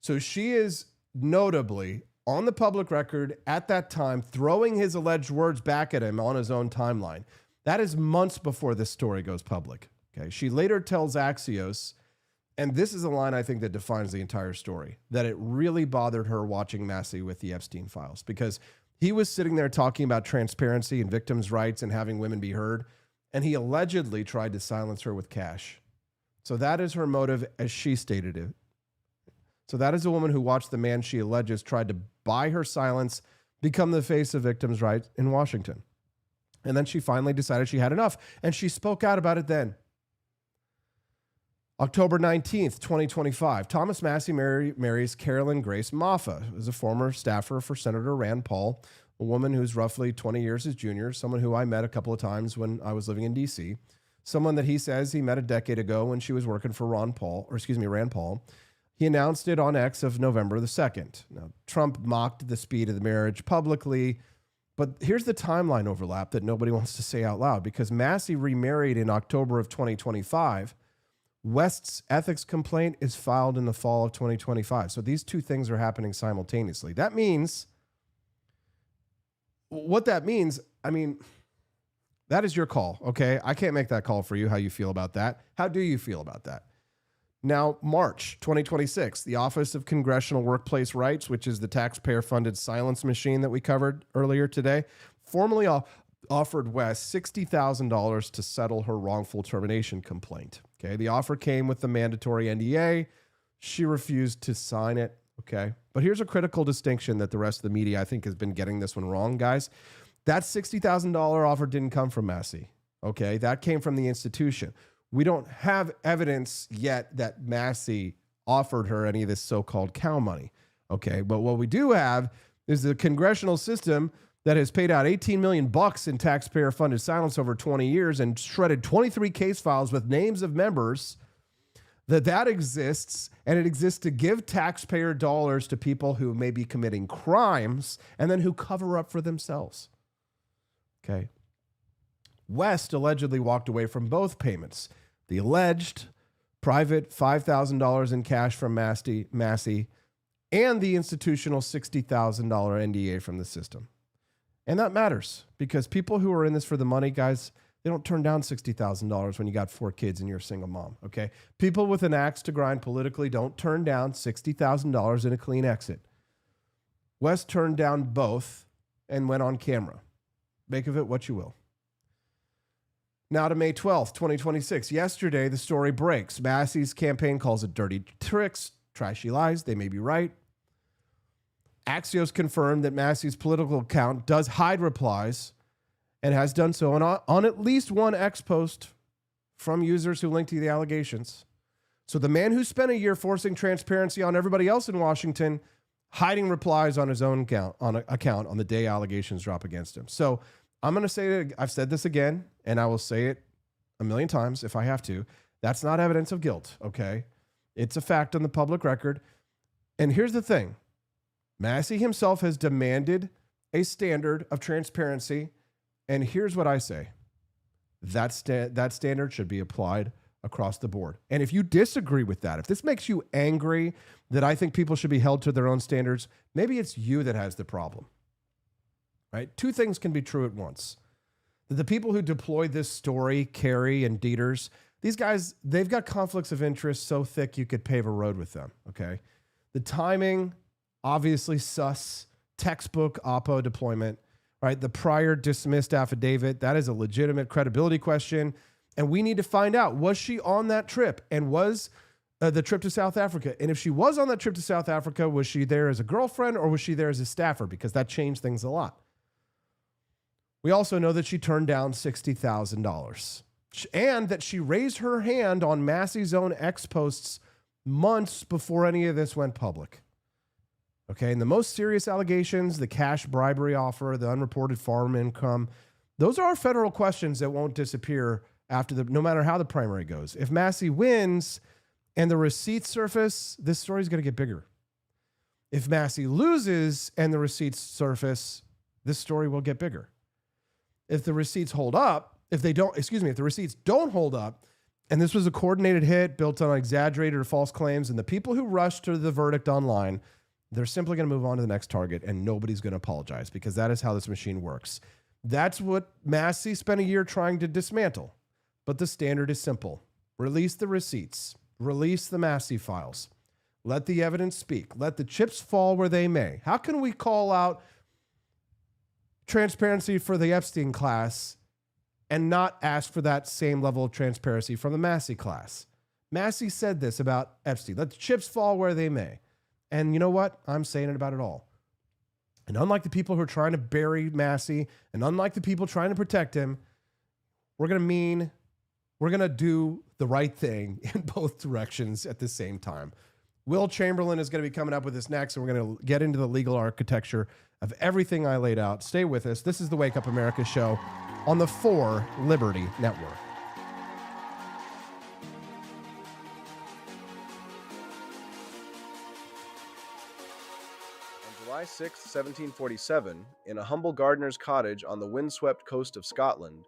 So she is notably on the public record at that time throwing his alleged words back at him on his own timeline. That is months before this story goes public. Okay. She later tells Axios, and this is a line I think that defines the entire story, that it really bothered her watching Massie with the Epstein Files because he was sitting there talking about transparency and victims' rights and having women be heard, and he allegedly tried to silence her with cash. So that is her motive as she stated it. So that is a woman who watched the man she alleges tried to buy her silence become the face of victims' rights in Washington. And then she finally decided she had enough, and she spoke out about it then. October 19th, 2025, Thomas Massie marries Carolyn Grace Moffa, who is a former staffer for Senator Rand Paul, a woman who's roughly 20 years his junior, someone who I met a couple of times when I was living in D.C., someone that he says he met a decade ago when she was working for Rand Paul. He announced it on X of November the 2nd. Now, Trump mocked the speed of the marriage publicly, but here's the timeline overlap that nobody wants to say out loud, because Massie remarried in October of 2025. West's ethics complaint is filed in the fall of 2025. So these two things are happening simultaneously. That means, that is your call, okay? I can't make that call for you, how you feel about that. How do you feel about that? Now, March 2026, the Office of Congressional Workplace Rights, which is the taxpayer-funded silence machine that we covered earlier today, formally offered West $60,000 to settle her wrongful termination complaint. Okay, the offer came with the mandatory NDA. She refused to sign it. Okay, but here's a critical distinction that the rest of the media, I think, has been getting this one wrong, guys. That $60,000 offer didn't come from Massie. Okay, that came from the institution. We don't have evidence yet that Massie offered her any of this so-called cow money. Okay, but what we do have is the congressional system that has paid out $18 million in taxpayer-funded silence over 20 years and shredded 23 case files with names of members, that exists, and it exists to give taxpayer dollars to people who may be committing crimes and then who cover up for themselves. Okay. West allegedly walked away from both payments. The alleged private $5,000 in cash from Massie and the institutional $60,000 NDA from the system. And that matters because people who are in this for the money, guys, they don't turn down $60,000 when you got 4 kids and you're a single mom, okay? People with an axe to grind politically don't turn down $60,000 in a clean exit. West turned down both and went on camera. Make of it what you will. Now to May 12th, 2026. Yesterday, the story breaks. Massie's campaign calls it dirty tricks, trashy lies. They may be right. Axios confirmed that Massie's political account does hide replies and has done so on at least one X post from users who linked to the allegations. So the man who spent a year forcing transparency on everybody else in Washington, hiding replies on his own account on the day allegations drop against him. So I'm going to say it. I've said this again, and I will say it a million times if I have to. That's not evidence of guilt, okay? It's a fact on the public record. And here's the thing. Massie himself has demanded a standard of transparency. And here's what I say. That standard should be applied across the board. And if you disagree with that, if this makes you angry that I think people should be held to their own standards, maybe it's you that has the problem. Right? Two things can be true at once. That the people who deployed this story, Kerry and Dieters, these guys, they've got conflicts of interest so thick you could pave a road with them, okay? The timing, obviously sus, textbook Oppo deployment, right? The prior dismissed affidavit, that is a legitimate credibility question. And we need to find out, was she on that trip? And was the trip to South Africa? And if she was on that trip to South Africa, was she there as a girlfriend or was she there as a staffer? Because that changed things a lot. We also know that she turned down $60,000 and that she raised her hand on Massie's own ex posts months before any of this went public. Okay, and the most serious allegations, the cash bribery offer, the unreported farm income, those are federal questions that won't disappear no matter how the primary goes. If Massie wins and the receipts surface, this story is going to get bigger. If Massie loses and the receipts surface, this story will get bigger. If the receipts hold up, if the receipts don't hold up, and this was a coordinated hit built on exaggerated or false claims, and the people who rushed to the verdict online, they're simply going to move on to the next target, and nobody's going to apologize because that is how this machine works. That's what Massie spent a year trying to dismantle. But the standard is simple. Release the receipts. Release the Massie files. Let the evidence speak. Let the chips fall where they may. How can we call out transparency for the Epstein class and not ask for that same level of transparency from the Massie class? Massie said this about Epstein. Let the chips fall where they may. And you know what? I'm saying it about it all. And unlike the people who are trying to bury Massie, and unlike the people trying to protect him, we're going to do the right thing in both directions at the same time. Will Chamberlain is going to be coming up with this next, and we're going to get into the legal architecture of everything I laid out. Stay with us. This is the Wake Up America show on the 4 Liberty Network. On July 6, 1747, in a humble gardener's cottage on the windswept coast of Scotland,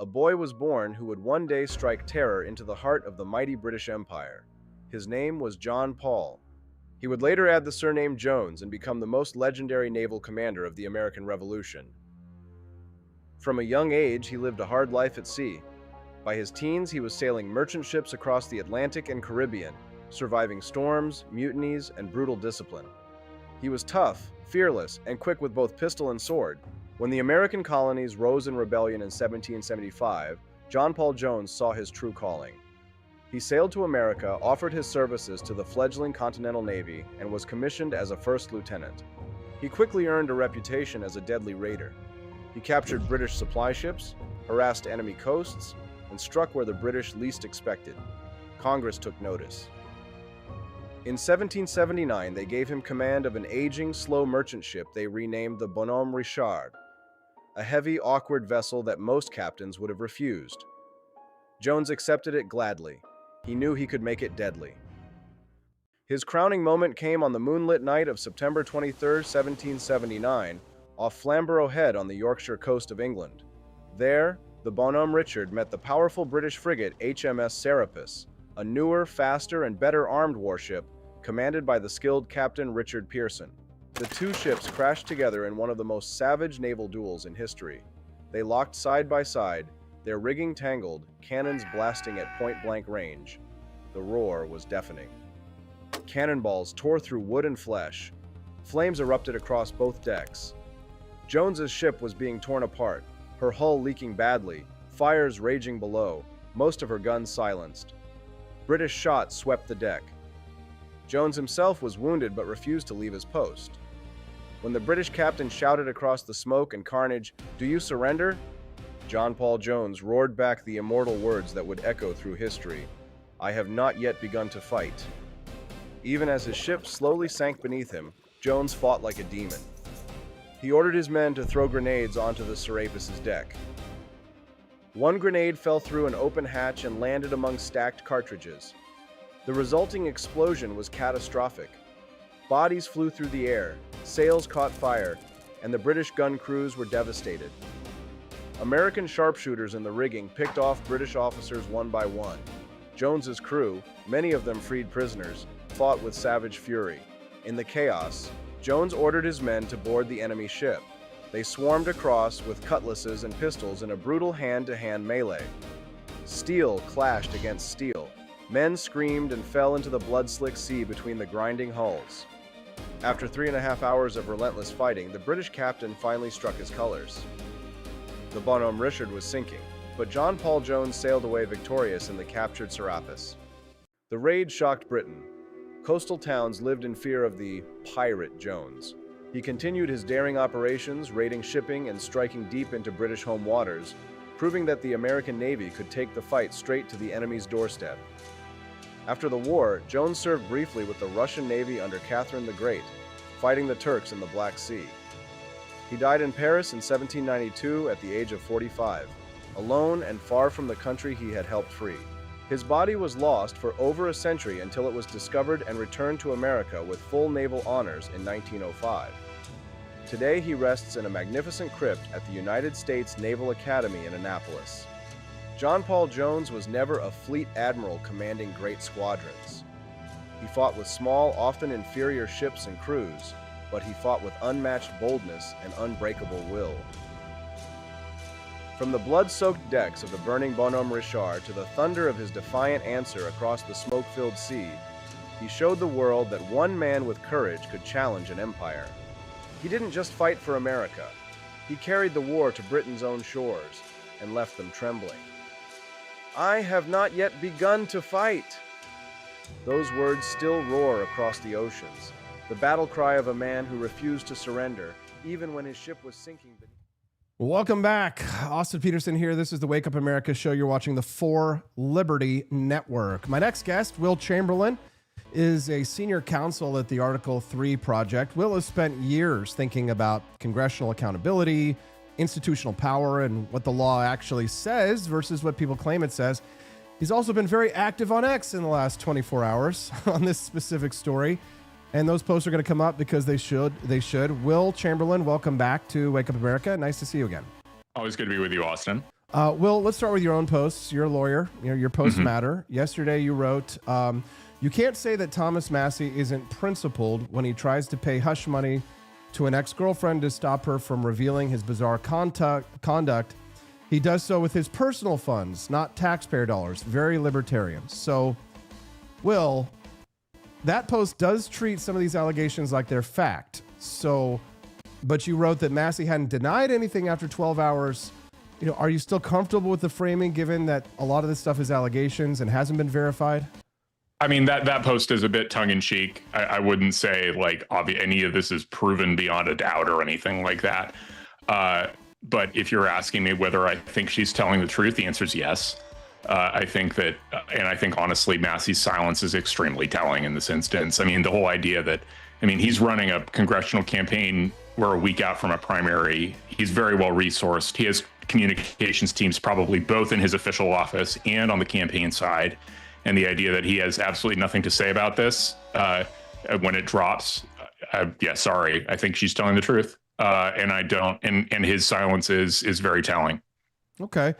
a boy was born who would one day strike terror into the heart of the mighty British Empire. His name was John Paul. He would later add the surname Jones and become the most legendary naval commander of the American Revolution. From a young age, he lived a hard life at sea. By his teens, he was sailing merchant ships across the Atlantic and Caribbean, surviving storms, mutinies, and brutal discipline. He was tough, fearless, and quick with both pistol and sword. When the American colonies rose in rebellion in 1775, John Paul Jones saw his true calling. He sailed to America, offered his services to the fledgling Continental Navy, and was commissioned as a first lieutenant. He quickly earned a reputation as a deadly raider. He captured British supply ships, harassed enemy coasts, and struck where the British least expected. Congress took notice. In 1779, they gave him command of an aging, slow merchant ship they renamed the Bonhomme Richard, a heavy, awkward vessel that most captains would have refused. Jones accepted it gladly. He knew he could make it deadly. His crowning moment came on the moonlit night of September 23, 1779, off Flamborough Head on the Yorkshire coast of England. There, the Bonhomme Richard met the powerful British frigate HMS Serapis, a newer, faster, and better armed warship commanded by the skilled Captain Richard Pearson. The two ships crashed together in one of the most savage naval duels in history. They locked side by side, their rigging tangled, cannons blasting at point-blank range. The roar was deafening. Cannonballs tore through wood and flesh. Flames erupted across both decks. Jones's ship was being torn apart, her hull leaking badly, fires raging below, most of her guns silenced. British shots swept the deck. Jones himself was wounded but refused to leave his post. When the British captain shouted across the smoke and carnage, "Do you surrender?" John Paul Jones roared back the immortal words that would echo through history, "I have not yet begun to fight." Even as his ship slowly sank beneath him, Jones fought like a demon. He ordered his men to throw grenades onto the Serapis' deck. One grenade fell through an open hatch and landed among stacked cartridges. The resulting explosion was catastrophic. Bodies flew through the air, sails caught fire, and the British gun crews were devastated. American sharpshooters in the rigging picked off British officers one by one. Jones's crew, many of them freed prisoners, fought with savage fury. In the chaos, Jones ordered his men to board the enemy ship. They swarmed across with cutlasses and pistols in a brutal hand-to-hand melee. Steel clashed against steel. Men screamed and fell into the blood-slick sea between the grinding hulls. After 3.5 hours of relentless fighting, the British captain finally struck his colors. The Bonhomme Richard was sinking, but John Paul Jones sailed away victorious in the captured Serapis. The raid shocked Britain. Coastal towns lived in fear of the pirate Jones. He continued his daring operations, raiding shipping and striking deep into British home waters, proving that the American Navy could take the fight straight to the enemy's doorstep. After the war, Jones served briefly with the Russian Navy under Catherine the Great, fighting the Turks in the Black Sea. He died in Paris in 1792 at the age of 45, alone and far from the country he had helped free. His body was lost for over a century until it was discovered and returned to America with full naval honors in 1905. Today he rests in a magnificent crypt at the United States Naval Academy in Annapolis. John Paul Jones was never a fleet admiral commanding great squadrons. He fought with small, often inferior ships and crews, but he fought with unmatched boldness and unbreakable will. From the blood-soaked decks of the burning Bonhomme Richard to the thunder of his defiant answer across the smoke-filled sea, he showed the world that one man with courage could challenge an empire. He didn't just fight for America. He carried the war to Britain's own shores and left them trembling. "I have not yet begun to fight." Those words still roar across the oceans, the battle cry of a man who refused to surrender, even when his ship was sinking beneath. Welcome back. Austin Peterson here. This is the Wake Up America show. You're watching the For Liberty Network. My next guest, Will Chamberlain, is a senior counsel at the Article 3 Project. Will has spent years thinking about congressional accountability, institutional power, and what the law actually says versus what people claim it says. He's also been very active on X in the last 24 hours on this specific story. And those posts are going to come up because they should. Will Chamberlain, welcome back to Wake Up America. Nice to see you again. Always good to be with you, Austin. Will, let's start with your own posts. You're a lawyer. Your posts matter. Yesterday you wrote, you can't say that Thomas Massie isn't principled when he tries to pay hush money to an ex-girlfriend to stop her from revealing his bizarre conduct. He does so with his personal funds, not taxpayer dollars. Very libertarian. So, Will, that post does treat some of these allegations like they're fact. So, but you wrote that Massie hadn't denied anything after 12 hours. Are you still comfortable with the framing given that a lot of this stuff is allegations and hasn't been verified? I mean, that post is a bit tongue-in-cheek. I wouldn't say like any of this is proven beyond a doubt or anything like that. But if you're asking me whether I think she's telling the truth, the answer is yes. I think that, and I think honestly, Massie's silence is extremely telling in this instance. I mean, the whole idea that, he's running a congressional campaign. We're a week out from a primary. He's very well resourced. He has communications teams probably both in his official office and on the campaign side. And the idea that he has absolutely nothing to say about this when it drops, sorry, I think she's telling the truth. And I don't, and his silence is very telling. Okay.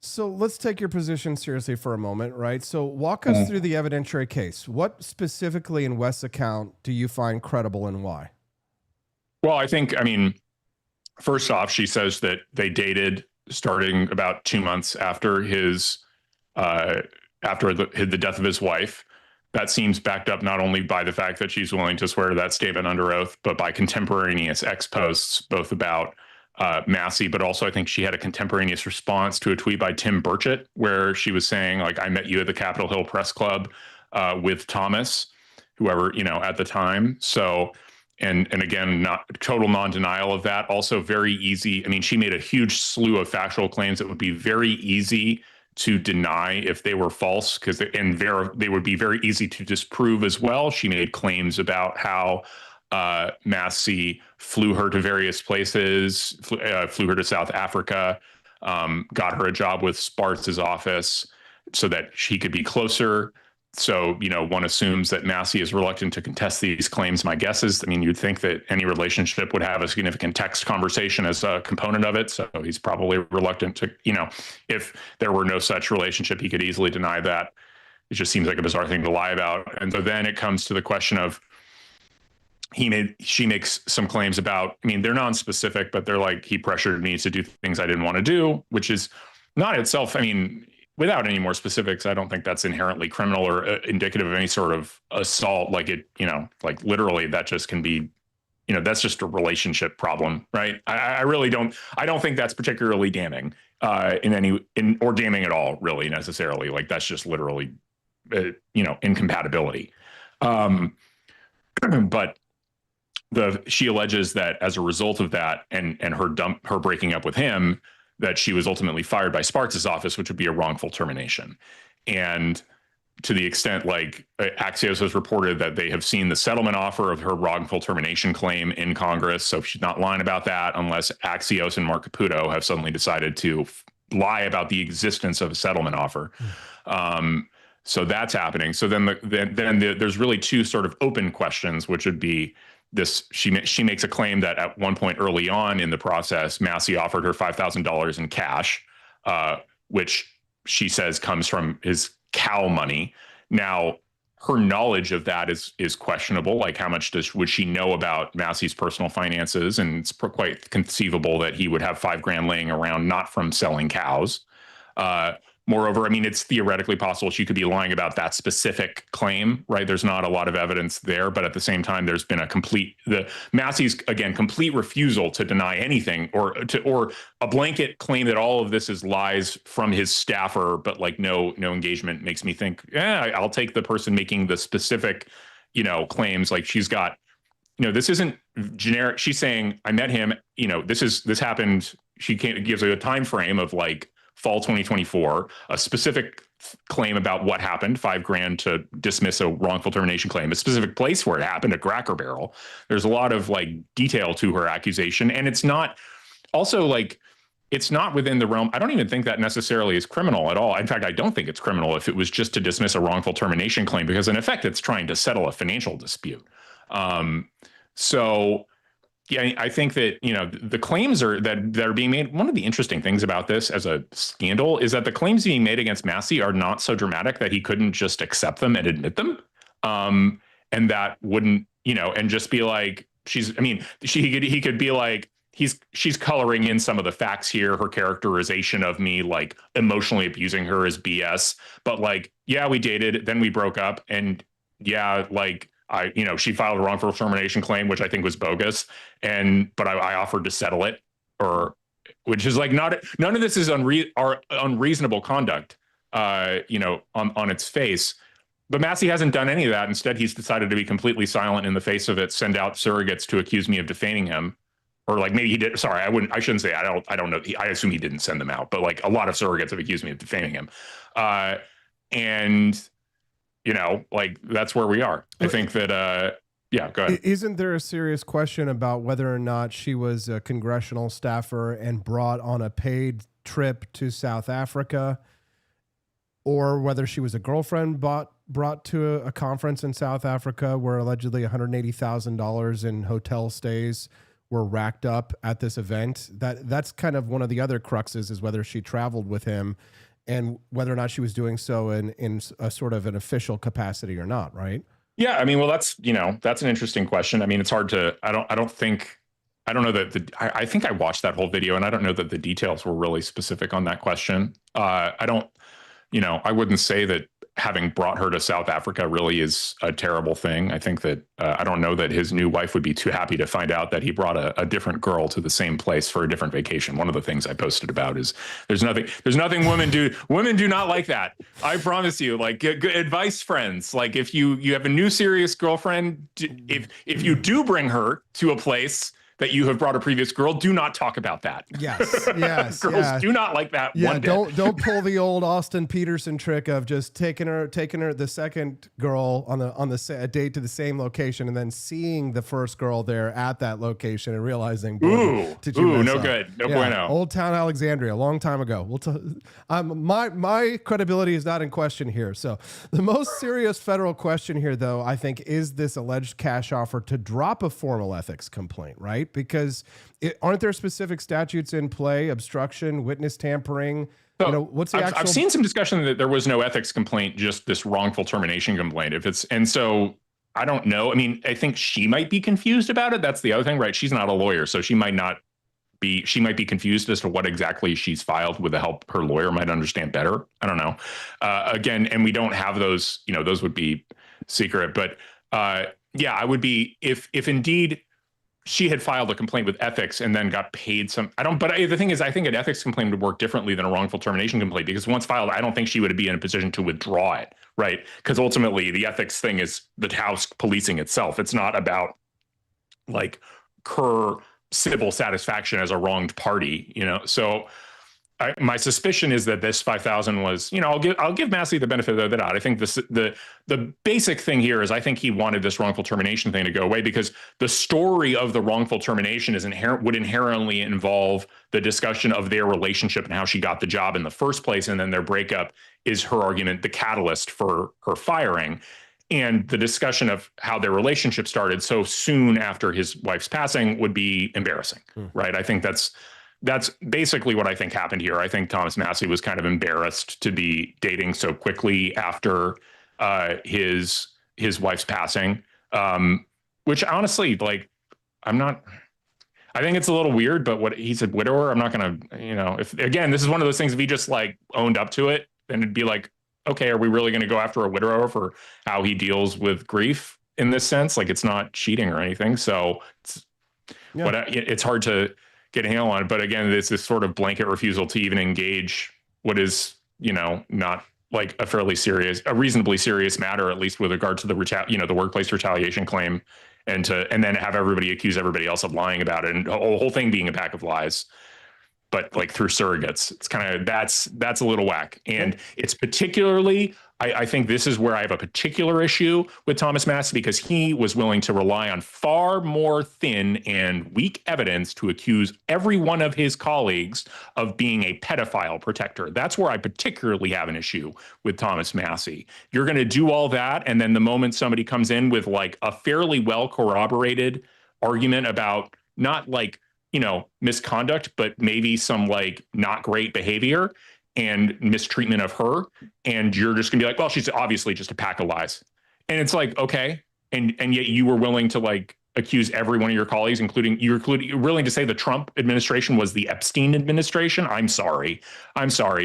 So let's take your position seriously for a moment, right? So walk us through the evidentiary case. What specifically in West's account do you find credible and why? Well, I think, first off, she says that they dated starting about 2 months after after the death of his wife. That seems backed up not only by the fact that she's willing to swear to that statement under oath, but by contemporaneous X posts, both about Massie, but also I think she had a contemporaneous response to a tweet by Tim Burchett where she was saying, like, I met you at the Capitol Hill Press Club with Thomas, whoever, at the time. So, and again, not total non-denial of that. Also very easy. She made a huge slew of factual claims that would be very easy to deny if they were false, because they would be very easy to disprove as well. She made claims about how Massie flew her to various places, flew her to South Africa, got her a job with Spartz's office so that she could be closer so, one assumes that Massie is reluctant to contest these claims. My guess is, you'd think that any relationship would have a significant text conversation as a component of it. So he's probably reluctant to, if there were no such relationship, he could easily deny that. It just seems like a bizarre thing to lie about. And so then it comes to the question of, she makes some claims about, they're non-specific, but they're like, he pressured me to do things I didn't want to do, which is not itself, without any more specifics, I don't think that's inherently criminal or indicative of any sort of assault. Like like literally that just can be, that's just a relationship problem, right? I really don't think that's particularly damning or damning at all, really, necessarily. Like that's just literally, incompatibility. But she alleges that as a result of that and her breaking up with him, that she was ultimately fired by Sparks' office, which would be a wrongful termination. And to the extent Axios has reported that they have seen the settlement offer of her wrongful termination claim in Congress. So she's not lying about that unless Axios and Mark Caputo have suddenly decided to lie about the existence of a settlement offer. So that's happening. So then there's really two sort of open questions, which would be this: she makes a claim that at one point early on in the process, Massie offered her $5,000 in cash, which she says comes from his cow money. Now, her knowledge of that is questionable. Like, how much would she know about Massie's personal finances? And it's quite conceivable that he would have $5,000 laying around, not from selling cows. Moreover, it's theoretically possible she could be lying about that specific claim, right? There's not a lot of evidence there, but at the same time, there's been Massie's, again, complete refusal to deny anything or a blanket claim that all of this is lies from his staffer, but no engagement makes me think, I'll take the person making the specific, claims. Like she's got, this isn't generic. She's saying, I met him, this happened. She gives a time frame of fall 2024, a specific claim about what happened, $5,000 to dismiss a wrongful termination claim, a specific place where it happened, at Cracker Barrel. There's a lot of detail to her accusation. And it's not within the realm. I don't even think that necessarily is criminal at all. In fact, I don't think it's criminal if it was just to dismiss a wrongful termination claim, because in effect, it's trying to settle a financial dispute. Yeah, I think that, the claims that are being made. One of the interesting things about this as a scandal is that the claims being made against Massie are not so dramatic that he couldn't just accept them and admit them. And that wouldn't, and just be like, he could be like, she's coloring in some of the facts here. Her characterization of me, emotionally abusing her, is BS. But yeah, we dated, then we broke up, and yeah, she filed a wrongful termination claim, which I think was bogus, but I offered to settle it, which is none of this is unreasonable conduct, on its face. But Massie hasn't done any of that. Instead, he's decided to be completely silent in the face of it, send out surrogates to accuse me of defaming him. Or maybe he did. Sorry, I shouldn't say. I don't know. I assume he didn't send them out, but a lot of surrogates have accused me of defaming him. And that's where we are. I think that, yeah, go ahead. Isn't there a serious question about whether or not she was a congressional staffer and brought on a paid trip to South Africa, or whether she was a girlfriend brought to a conference in South Africa where allegedly $180,000 in hotel stays were racked up at this event? That's kind of one of the other cruxes, is whether she traveled with him and whether or not she was doing so in a sort of an official capacity or not, right? Yeah, well, that's an interesting question. It's hard to, I don't know that I think I watched that whole video, and I don't know that the details were really specific on that question. I wouldn't say that having brought her to South Africa really is a terrible thing. I think that I don't know that his new wife would be too happy to find out that he brought a different girl to the same place for a different vacation. One of the things I posted about is there's nothing women do. Women do not like that. I promise you. Good advice, friends. If you have a new serious girlfriend, if you do bring her to a place that you have brought a previous girl, do not talk about that. Yes, yes. Girls do not like that one bit. Don't pull the old Austin Peterson trick of just taking her the second girl on a date to the same location and then seeing the first girl there at that location and realizing, no good, no bueno. Old Town Alexandria, a long time ago. My credibility is not in question here. So the most serious federal question here, though, I think, is this alleged cash offer to drop a formal ethics complaint, right? Because aren't there specific statutes in play? Obstruction, witness tampering. So what's the actual? I've seen some discussion that there was no ethics complaint, just this wrongful termination complaint. And so I don't know. I mean, I think she might be confused about it. That's the other thing, right? She's not a lawyer, so she might be confused as to what exactly she's filed. With the help, her lawyer might understand better. I don't know. Again, and we don't have those, those would be secret. But I would be, if indeed she had filed a complaint with ethics and then got paid but the thing is, I think an ethics complaint would work differently than a wrongful termination complaint, because once filed, I don't think she would be in a position to withdraw it, right? Because ultimately the ethics thing is the house policing itself. It's not about like her civil satisfaction as a wronged party, So my suspicion is that this 5,000 was, I'll give Massie the benefit of the doubt. I think the basic thing here is I think he wanted this wrongful termination thing to go away, because the story of the wrongful termination would inherently involve the discussion of their relationship and how she got the job in the first place, and then their breakup is, her argument, the catalyst for her firing. And the discussion of how their relationship started so soon after his wife's passing would be embarrassing, right? I think that's basically what I think happened here. I think Thomas Massie was kind of embarrassed to be dating so quickly after his wife's passing, which honestly, I think it's a little weird, but what he said, widower, I'm not going to, if again, this is one of those things, if he just owned up to it, then it'd be like, okay, are we really going to go after a widower for how he deals with grief in this sense? It's not cheating or anything. So it's hard to get a handle on it. But again, it's this sort of blanket refusal to even engage what is, not a reasonably serious matter, at least with regard to the workplace retaliation claim, and then have everybody accuse everybody else of lying about it, and the whole thing being a pack of lies. But through surrogates, it's kind of, that's a little whack. And it's particularly, I think this is where I have a particular issue with Thomas Massie, because he was willing to rely on far more thin and weak evidence to accuse every one of his colleagues of being a pedophile protector. That's where I particularly have an issue with Thomas Massie. You're going to do all that, and then the moment somebody comes in with a fairly well corroborated argument about not misconduct, but maybe some not great behavior and mistreatment of her, and you're just gonna be like, well, she's obviously just a pack of lies. And it's okay. And yet you were willing to accuse every one of your colleagues, you're willing to say the Trump administration was the Epstein administration. I'm sorry.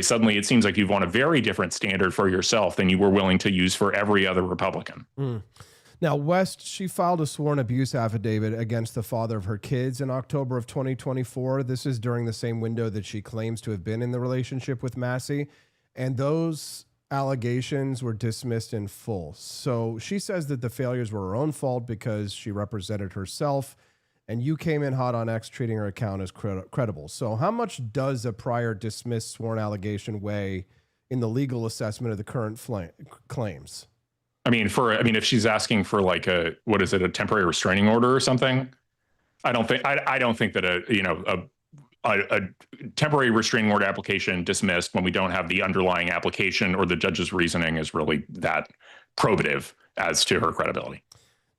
Suddenly it seems like you've won a very different standard for yourself than you were willing to use for every other Republican. Now, West, she filed a sworn abuse affidavit against the father of her kids in October of 2024. This is during the same window that she claims to have been in the relationship with Massie. And those allegations were dismissed in full. So she says that the failures were her own fault because she represented herself, and you came in hot on X, treating her account as credible. So how much does a prior dismissed sworn allegation weigh in the legal assessment of the current claims? If she's asking for a temporary restraining order or something, I don't think that a temporary restraining order application dismissed when we don't have the underlying application or the judge's reasoning is really that probative as to her credibility.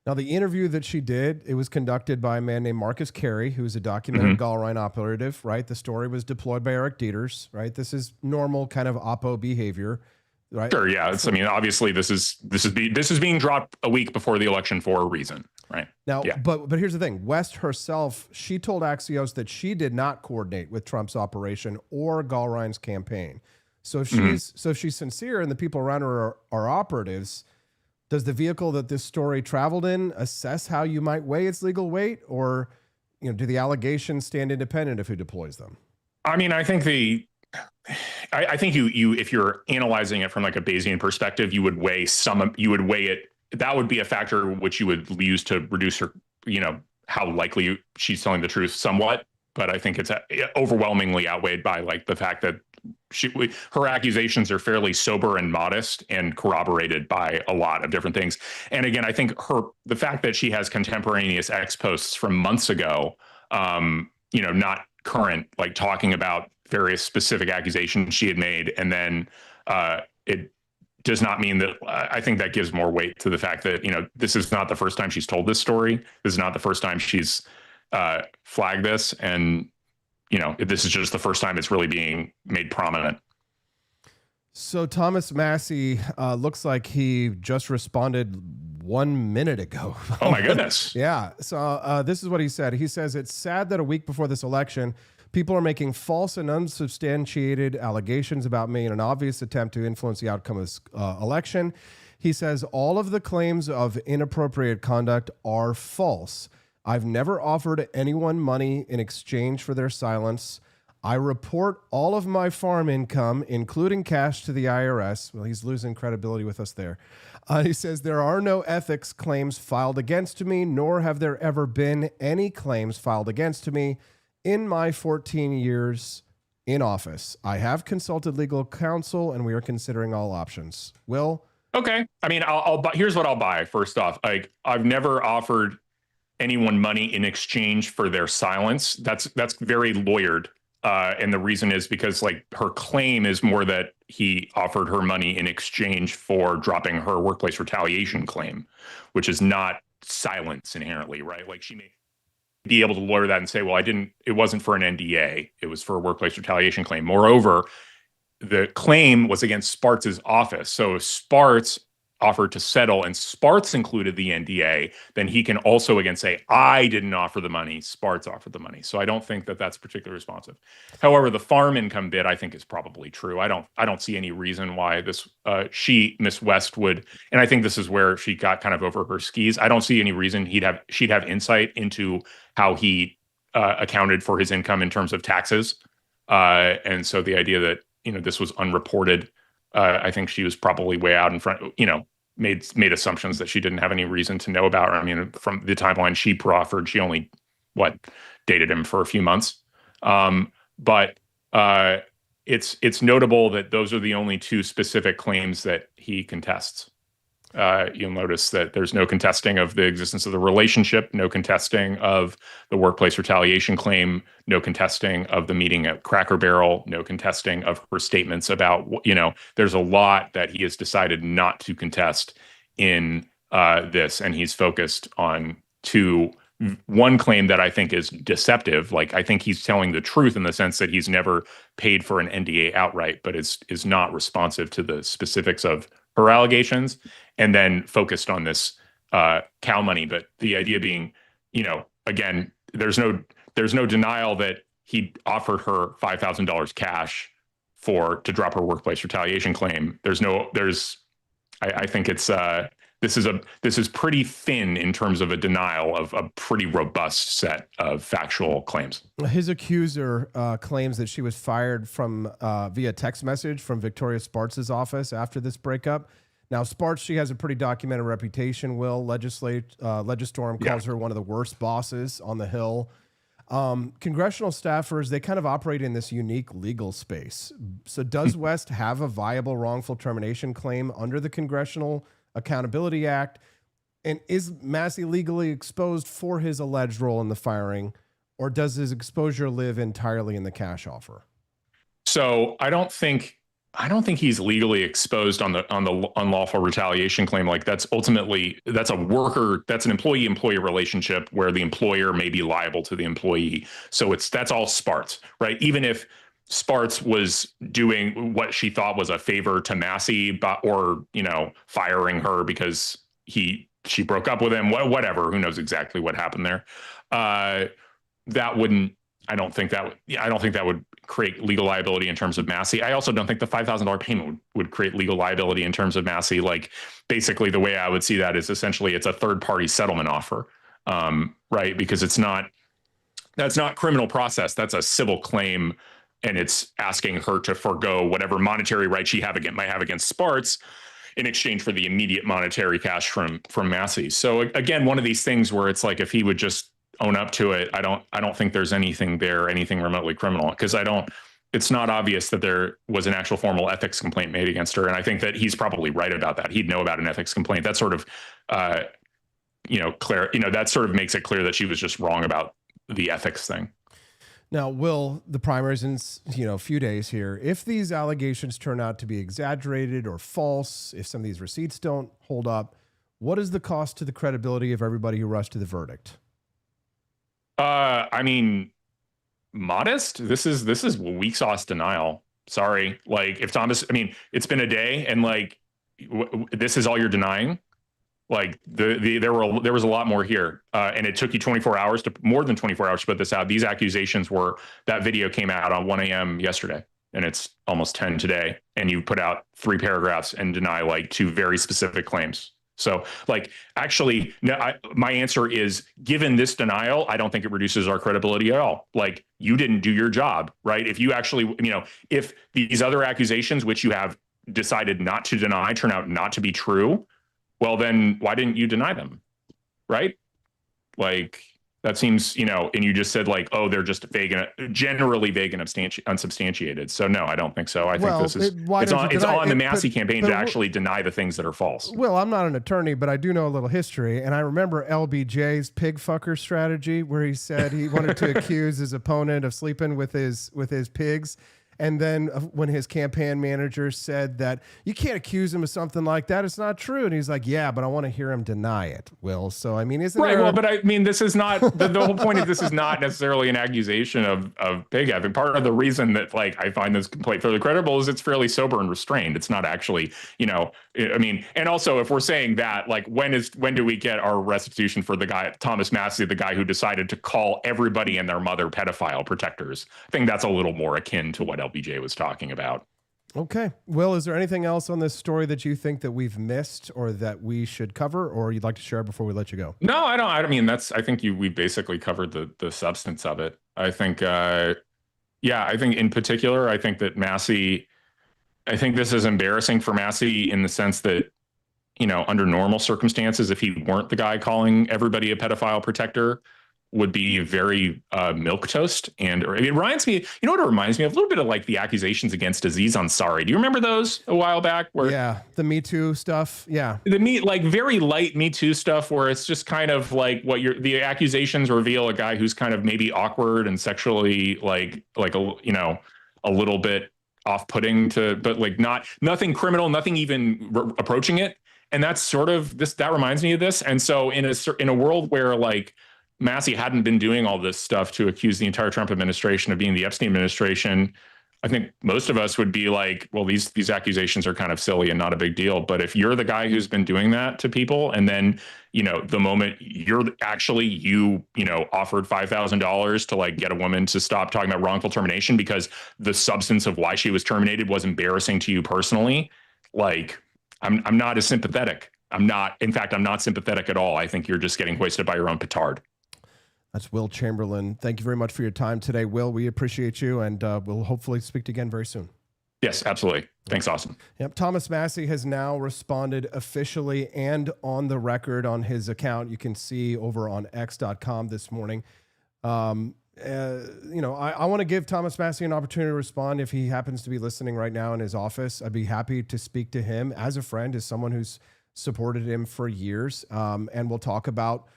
Now, the interview that she did, it was conducted by a man named Marcus Carey, who's a documented Gallrein operative, right? The story was deployed by Eric Dieters, right? This is normal kind of oppo behavior. Right. Sure. Yeah. Obviously this is being dropped a week before the election for a reason. Right. Now, but here's the thing. West herself, she told Axios that she did not coordinate with Trump's operation or Gallrein's campaign. So if she's sincere and the people around her are operatives, does the vehicle that this story traveled in assess how you might weigh its legal weight, or do the allegations stand independent of who deploys them? I think you if you're analyzing it from a Bayesian perspective, you would weigh it. That would be a factor which you would use to reduce her, how likely she's telling the truth somewhat, but I think it's overwhelmingly outweighed by like the fact that her accusations are fairly sober and modest and corroborated by a lot of different things. And again, I think the fact that she has contemporaneous ex posts from months ago, not current, like talking about various specific accusations she had made, and then it does not mean that I think that gives more weight to the fact that, this is not the first time she's told this story. This is not the first time she's flagged this. And, this is just the first time it's really being made prominent. So Thomas Massie looks like he just responded 1 minute ago. Oh, my goodness. Yeah. So this is what he said. He says, it's sad that a week before this election, people are making false and unsubstantiated allegations about me in an obvious attempt to influence the outcome of this election. He says, all of the claims of inappropriate conduct are false. I've never offered anyone money in exchange for their silence. I report all of my farm income, including cash, to the IRS. Well, he's losing credibility with us there. He says, there are no ethics claims filed against me, nor have there ever been any claims filed against me in my 14 years in office. I have consulted legal counsel, and we are considering all options. Will? Okay. I mean, I'll buy. Here's what I'll buy. First off, I've never offered anyone money in exchange for their silence. That's very lawyered. And the reason is because her claim is more that he offered her money in exchange for dropping her workplace retaliation claim, which is not silence inherently, right? Like she may be able to lawyer that and say, well, it wasn't for an NDA. It was for a workplace retaliation claim. Moreover, the claim was against Spartz's office. So if Spartz offered to settle and Spartz included the NDA, then he can also again say, I didn't offer the money, Spartz offered the money. So I don't think that that's particularly responsive. However, the farm income bit I think is probably true. I don't see any reason why this Miss West would, and I think this is where she got kind of over her skis. I don't see any reason she'd have insight into how he accounted for his income in terms of taxes. And so the idea that, this was unreported, I think she was probably way out in front, made assumptions that she didn't have any reason to know about. I mean, from the timeline she proffered, she only, dated him for a few months. But it's notable that those are the only two specific claims that he contests. You'll notice that there's no contesting of the existence of the relationship, no contesting of the workplace retaliation claim, no contesting of the meeting at Cracker Barrel, no contesting of her statements about, there's a lot that he has decided not to contest in this. And he's focused on one claim that I think is deceptive. I think he's telling the truth in the sense that he's never paid for an NDA outright, but is not responsive to the specifics of her allegations, and then focused on this cow money. But the idea being, again, there's no denial that he offered her $5,000 cash to drop her workplace retaliation claim. I think it's this is pretty thin in terms of a denial of a pretty robust set of factual claims. His accuser claims that she was fired from via text message from Victoria Spartz's office after this breakup. Now, Spartz, she has a pretty documented reputation. Legistorm calls her one of the worst bosses on the Hill. Congressional staffers, they kind of operate in this unique legal space. So does West have a viable wrongful termination claim under the Congressional Accountability Act? And is Massie legally exposed for his alleged role in the firing, or does his exposure live entirely in the cash offer? So I don't think he's legally exposed on the unlawful retaliation claim. That's an employee-employee relationship where the employer may be liable to the employee. So that's all Spartz, right? Even if Spartz was doing what she thought was a favor to Massie, or firing her because she broke up with him, whatever. Who knows exactly what happened there? I don't think that would create legal liability in terms of Massie. I also don't think the $5,000 payment would create legal liability in terms of Massie. Basically, the way I would see that is essentially it's a third-party settlement offer, right? Because that's not criminal process. That's a civil claim, and it's asking her to forego whatever monetary right she might have against Spartz in exchange for the immediate monetary cash from Massie. So again, one of these things where it's if he would just own up to it, I don't think there's anything there, anything remotely criminal, because it's not obvious that there was an actual formal ethics complaint made against her. And I think that he's probably right about that. He'd know about an ethics complaint. That sort of, that sort of makes it clear that she was just wrong about the ethics thing. Now, Will, the primary's in, a few days here. If these allegations turn out to be exaggerated or false, if some of these receipts don't hold up, what is the cost to the credibility of everybody who rushed to the verdict? I mean, modest. This is weak sauce denial. Sorry. Like, if Thomas, I mean, it's been a day and like, this is all you're denying. Like there was a lot more here, and it took you more than 24 hours to put this out. These accusations that video came out on 1 a.m. yesterday, and it's almost 10 today, and you put out 3 paragraphs and deny like 2 very specific claims. So like, actually, no, my answer is, given this denial, I don't think it reduces our credibility at all. Like, you didn't do your job, right? If you actually, if these other accusations, which you have decided not to deny, turn out not to be true, well, then why didn't you deny them? Right? Like, that seems, and you just said like, oh, they're just generally vague and unsubstantiated. So no, I don't think so. I think this is, it's on the Massie campaign to actually deny the things that are false. Well, I'm not an attorney, but I do know a little history. And I remember LBJ's pig fucker strategy, where he said he wanted to accuse his opponent of sleeping with his pigs. And then when his campaign manager said that you can't accuse him of something like that, it's not true. And he's like, yeah, but I want to hear him deny it, Will. So, I mean, isn't right? Well, but I mean, this is not the whole point of this is not necessarily an accusation of pig having. Part of the reason that like I find this complaint fairly credible is it's fairly sober and restrained. It's not actually, I mean, and also if we're saying that, like, when do we get our restitution for the guy, Thomas Massie, the guy who decided to call everybody and their mother pedophile protectors? I think that's a little more akin to what LBJ was talking about. Okay. Will, is there anything else on this story that you think that we've missed or that we should cover, or you'd like to share before we let you go? No, I don't. I mean, I think we basically covered the substance of it. I think, I think in particular, I think that Massie, I think this is embarrassing for Massie in the sense that, under normal circumstances, if he weren't the guy calling everybody a pedophile protector, would be very milquetoast. And it reminds me, what it reminds me of? A little bit of like the accusations against Aziz Ansari. Do you remember those a while back? Yeah, the Me Too stuff. Yeah. Like very light Me Too stuff where it's just kind of like the accusations reveal a guy who's kind of maybe awkward and sexually like a little bit off-putting but like nothing criminal, nothing even approaching it. And that's sort of that reminds me of this. And so in a world where like Massie hadn't been doing all this stuff to accuse the entire Trump administration of being the Epstein administration, I think most of us would be like, well, these accusations are kind of silly and not a big deal. But if you're the guy who's been doing that to people, and then, the moment you offered $5,000 to like get a woman to stop talking about wrongful termination because the substance of why she was terminated was embarrassing to you personally, like, I'm not as sympathetic. I'm not sympathetic at all. I think you're just getting hoisted by your own petard. That's Will Chamberlain. Thank you very much for your time today, Will. We appreciate you, and we'll hopefully speak again very soon. Yes, absolutely. Thanks, Austin. Yep. Thomas Massie has now responded officially and on the record on his account. You can see over on x.com this morning. I want to give Thomas Massie an opportunity to respond if he happens to be listening right now in his office. I'd be happy to speak to him as a friend, as someone who's supported him for years. And we'll talk about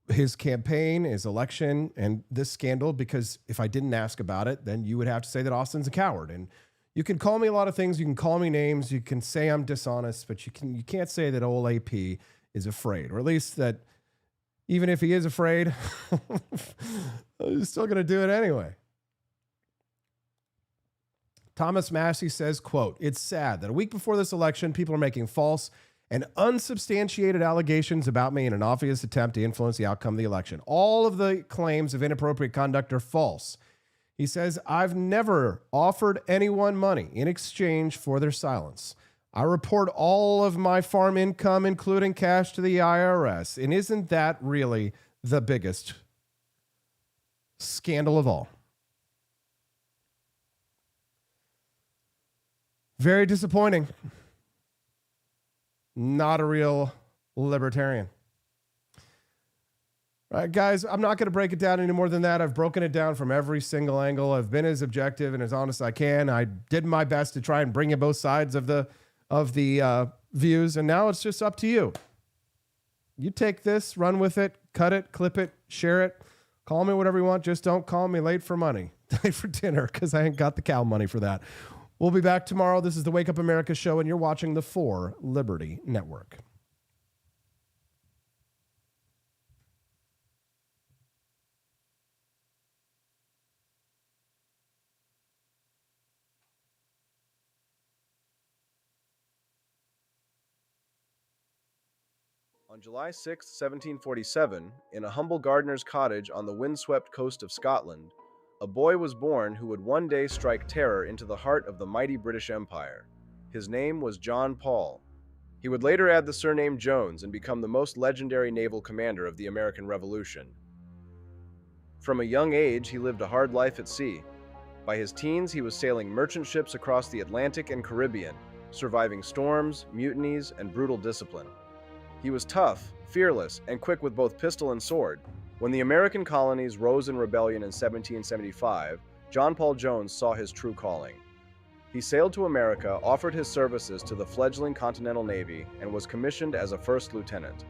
his campaign, his election, and this scandal, because if I didn't ask about it, then you would have to say that Austin's a coward. And you can call me a lot of things. You can call me names. You can say I'm dishonest, but you can't say that old AP is afraid, or at least that even if he is afraid, he's still going to do it anyway. Thomas Massie says, quote, "It's sad that a week before this election, people are making false and unsubstantiated allegations about me in an obvious attempt to influence the outcome of the election. All of the claims of inappropriate conduct are false." He says, "I've never offered anyone money in exchange for their silence. I report all of my farm income, including cash, to the IRS. And isn't that really the biggest scandal of all?" Very disappointing. Not a real libertarian. All right, guys, I'm not going to break it down any more than that. I've broken it down from every single angle. I've been as objective and as honest as I can. I did my best to try and bring you both sides of the views, and now it's just up to you. You take this, run with it, cut it, clip it, share it. Call me whatever you want. Just don't call me late for money, late for dinner, because I ain't got the cow money for that. We'll be back tomorrow. This is the Wake Up America show, and you're watching the 4 Liberty Network. On July 6, 1747, in a humble gardener's cottage on the windswept coast of Scotland, a boy was born who would one day strike terror into the heart of the mighty British Empire. His name was John Paul. He would later add the surname Jones and become the most legendary naval commander of the American Revolution. From a young age, he lived a hard life at sea. By his teens, he was sailing merchant ships across the Atlantic and Caribbean, surviving storms, mutinies, and brutal discipline. He was tough, fearless, and quick with both pistol and sword. When the American colonies rose in rebellion in 1775, John Paul Jones saw his true calling. He sailed to America, offered his services to the fledgling Continental Navy, and was commissioned as a first lieutenant.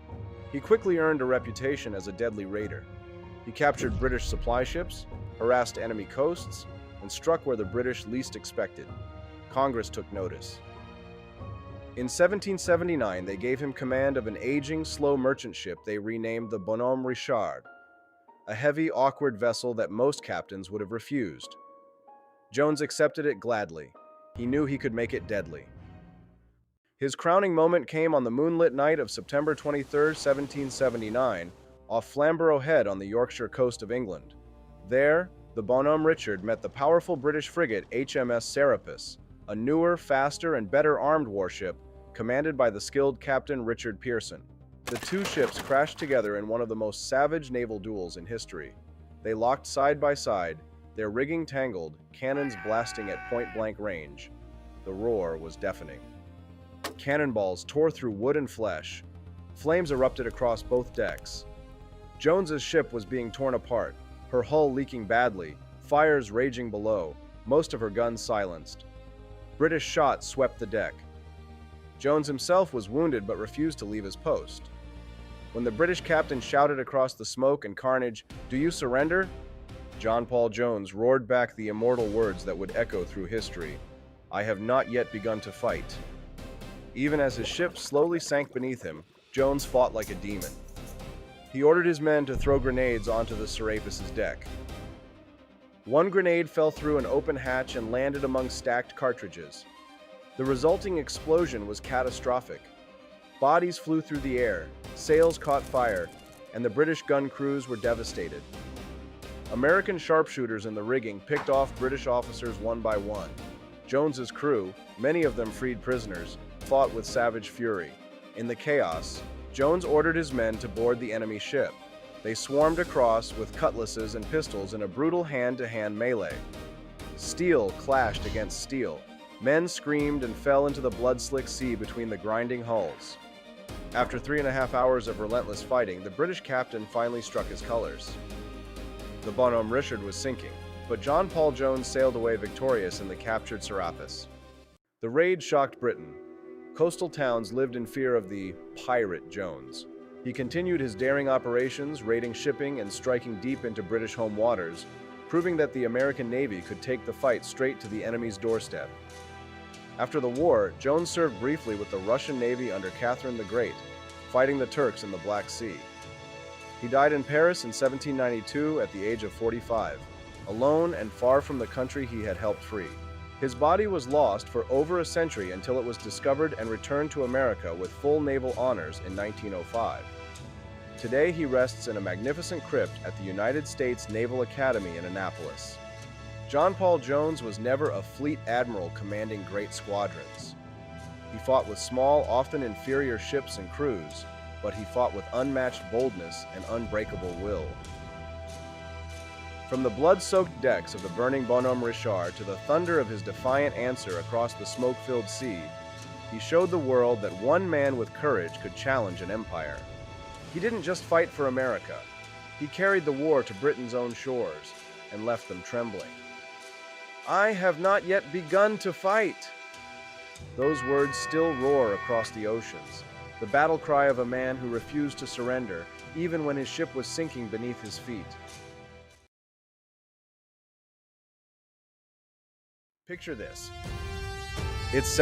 He quickly earned a reputation as a deadly raider. He captured British supply ships, harassed enemy coasts, and struck where the British least expected. Congress took notice. In 1779, they gave him command of an aging, slow merchant ship they renamed the Bonhomme Richard, a heavy, awkward vessel that most captains would have refused. Jones accepted it gladly. He knew he could make it deadly. His crowning moment came on the moonlit night of September 23, 1779, off Flamborough Head on the Yorkshire coast of England. There, the Bonhomme Richard met the powerful British frigate HMS Serapis, a newer, faster, and better armed warship commanded by the skilled Captain Richard Pearson. The two ships crashed together in one of the most savage naval duels in history. They locked side by side, their rigging tangled, cannons blasting at point-blank range. The roar was deafening. Cannonballs tore through wood and flesh. Flames erupted across both decks. Jones's ship was being torn apart, her hull leaking badly, fires raging below, most of her guns silenced. British shot swept the deck. Jones himself was wounded but refused to leave his post. When the British captain shouted across the smoke and carnage, "Do you surrender?" John Paul Jones roared back the immortal words that would echo through history, "I have not yet begun to fight." Even as his ship slowly sank beneath him, Jones fought like a demon. He ordered his men to throw grenades onto the Serapis's deck. One grenade fell through an open hatch and landed among stacked cartridges. The resulting explosion was catastrophic. Bodies flew through the air, sails caught fire, and the British gun crews were devastated. American sharpshooters in the rigging picked off British officers one by one. Jones's crew, many of them freed prisoners, fought with savage fury. In the chaos, Jones ordered his men to board the enemy ship. They swarmed across with cutlasses and pistols in a brutal hand-to-hand melee. Steel clashed against steel. Men screamed and fell into the blood-slick sea between the grinding hulls. After 3.5 hours of relentless fighting, the British captain finally struck his colors. The Bonhomme Richard was sinking, but John Paul Jones sailed away victorious in the captured Serapis. The raid shocked Britain. Coastal towns lived in fear of the pirate Jones. He continued his daring operations, raiding shipping and striking deep into British home waters, proving that the American Navy could take the fight straight to the enemy's doorstep. After the war, Jones served briefly with the Russian Navy under Catherine the Great, fighting the Turks in the Black Sea. He died in Paris in 1792 at the age of 45, alone and far from the country he had helped free. His body was lost for over a century until it was discovered and returned to America with full naval honors in 1905. Today he rests in a magnificent crypt at the United States Naval Academy in Annapolis. John Paul Jones was never a fleet admiral commanding great squadrons. He fought with small, often inferior ships and crews, but he fought with unmatched boldness and unbreakable will. From the blood-soaked decks of the burning Bonhomme Richard to the thunder of his defiant answer across the smoke-filled sea, he showed the world that one man with courage could challenge an empire. He didn't just fight for America. He carried the war to Britain's own shores and left them trembling. "I have not yet begun to fight." Those words still roar across the oceans, the battle cry of a man who refused to surrender even when his ship was sinking beneath his feet. Picture this. It's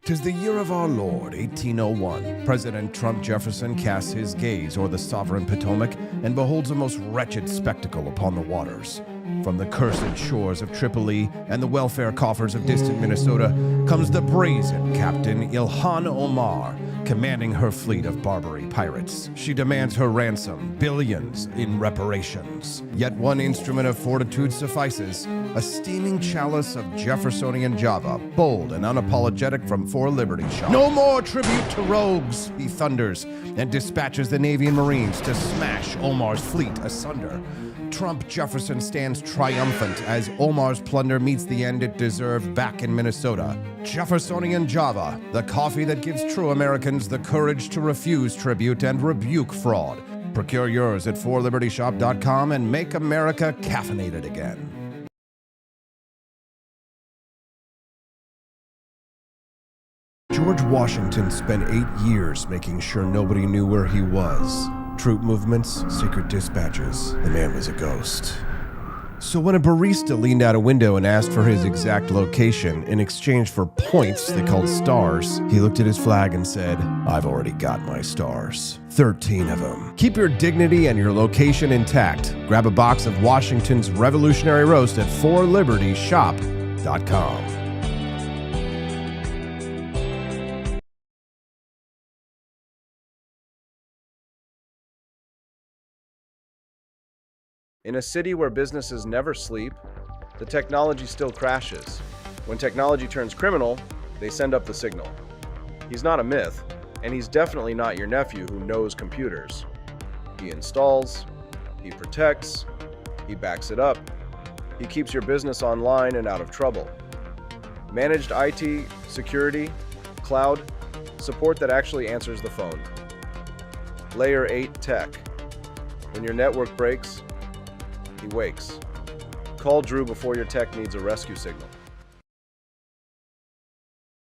'Tis the year of our Lord, 1801. President Trump Jefferson casts his gaze o'er the sovereign Potomac and beholds a most wretched spectacle upon the waters. From the cursed shores of Tripoli and the welfare coffers of distant Minnesota comes the brazen Captain Ilhan Omar, commanding her fleet of Barbary pirates. She demands her ransom, billions in reparations. Yet one instrument of fortitude suffices, a steaming chalice of Jeffersonian Java, bold and unapologetic from For Liberty shop. No more tribute to rogues, he thunders, and dispatches the Navy and Marines to smash Omar's fleet asunder. Trump Jefferson stands triumphant as Omar's plunder meets the end it deserved back in Minnesota. Jeffersonian Java, the coffee that gives true Americans the courage to refuse tribute and rebuke fraud. Procure yours at forlibertyshop.com and make America caffeinated again. George Washington spent 8 years making sure nobody knew where he was. Troop movements, secret dispatches. The man was a ghost. So when a barista leaned out a window and asked for his exact location in exchange for points they called stars, he looked at his flag and said, "I've already got my stars. 13 of them." Keep your dignity and your location intact. Grab a box of Washington's Revolutionary Roast at forlibertyshop.com. In a city where businesses never sleep, the technology still crashes. When technology turns criminal, they send up the signal. He's not a myth, and he's definitely not your nephew who knows computers. He installs, he protects, he backs it up, he keeps your business online and out of trouble. Managed IT, security, cloud, support that actually answers the phone. Layer 8 tech. When your network breaks, he wakes. Call Drew before your tech needs a rescue signal.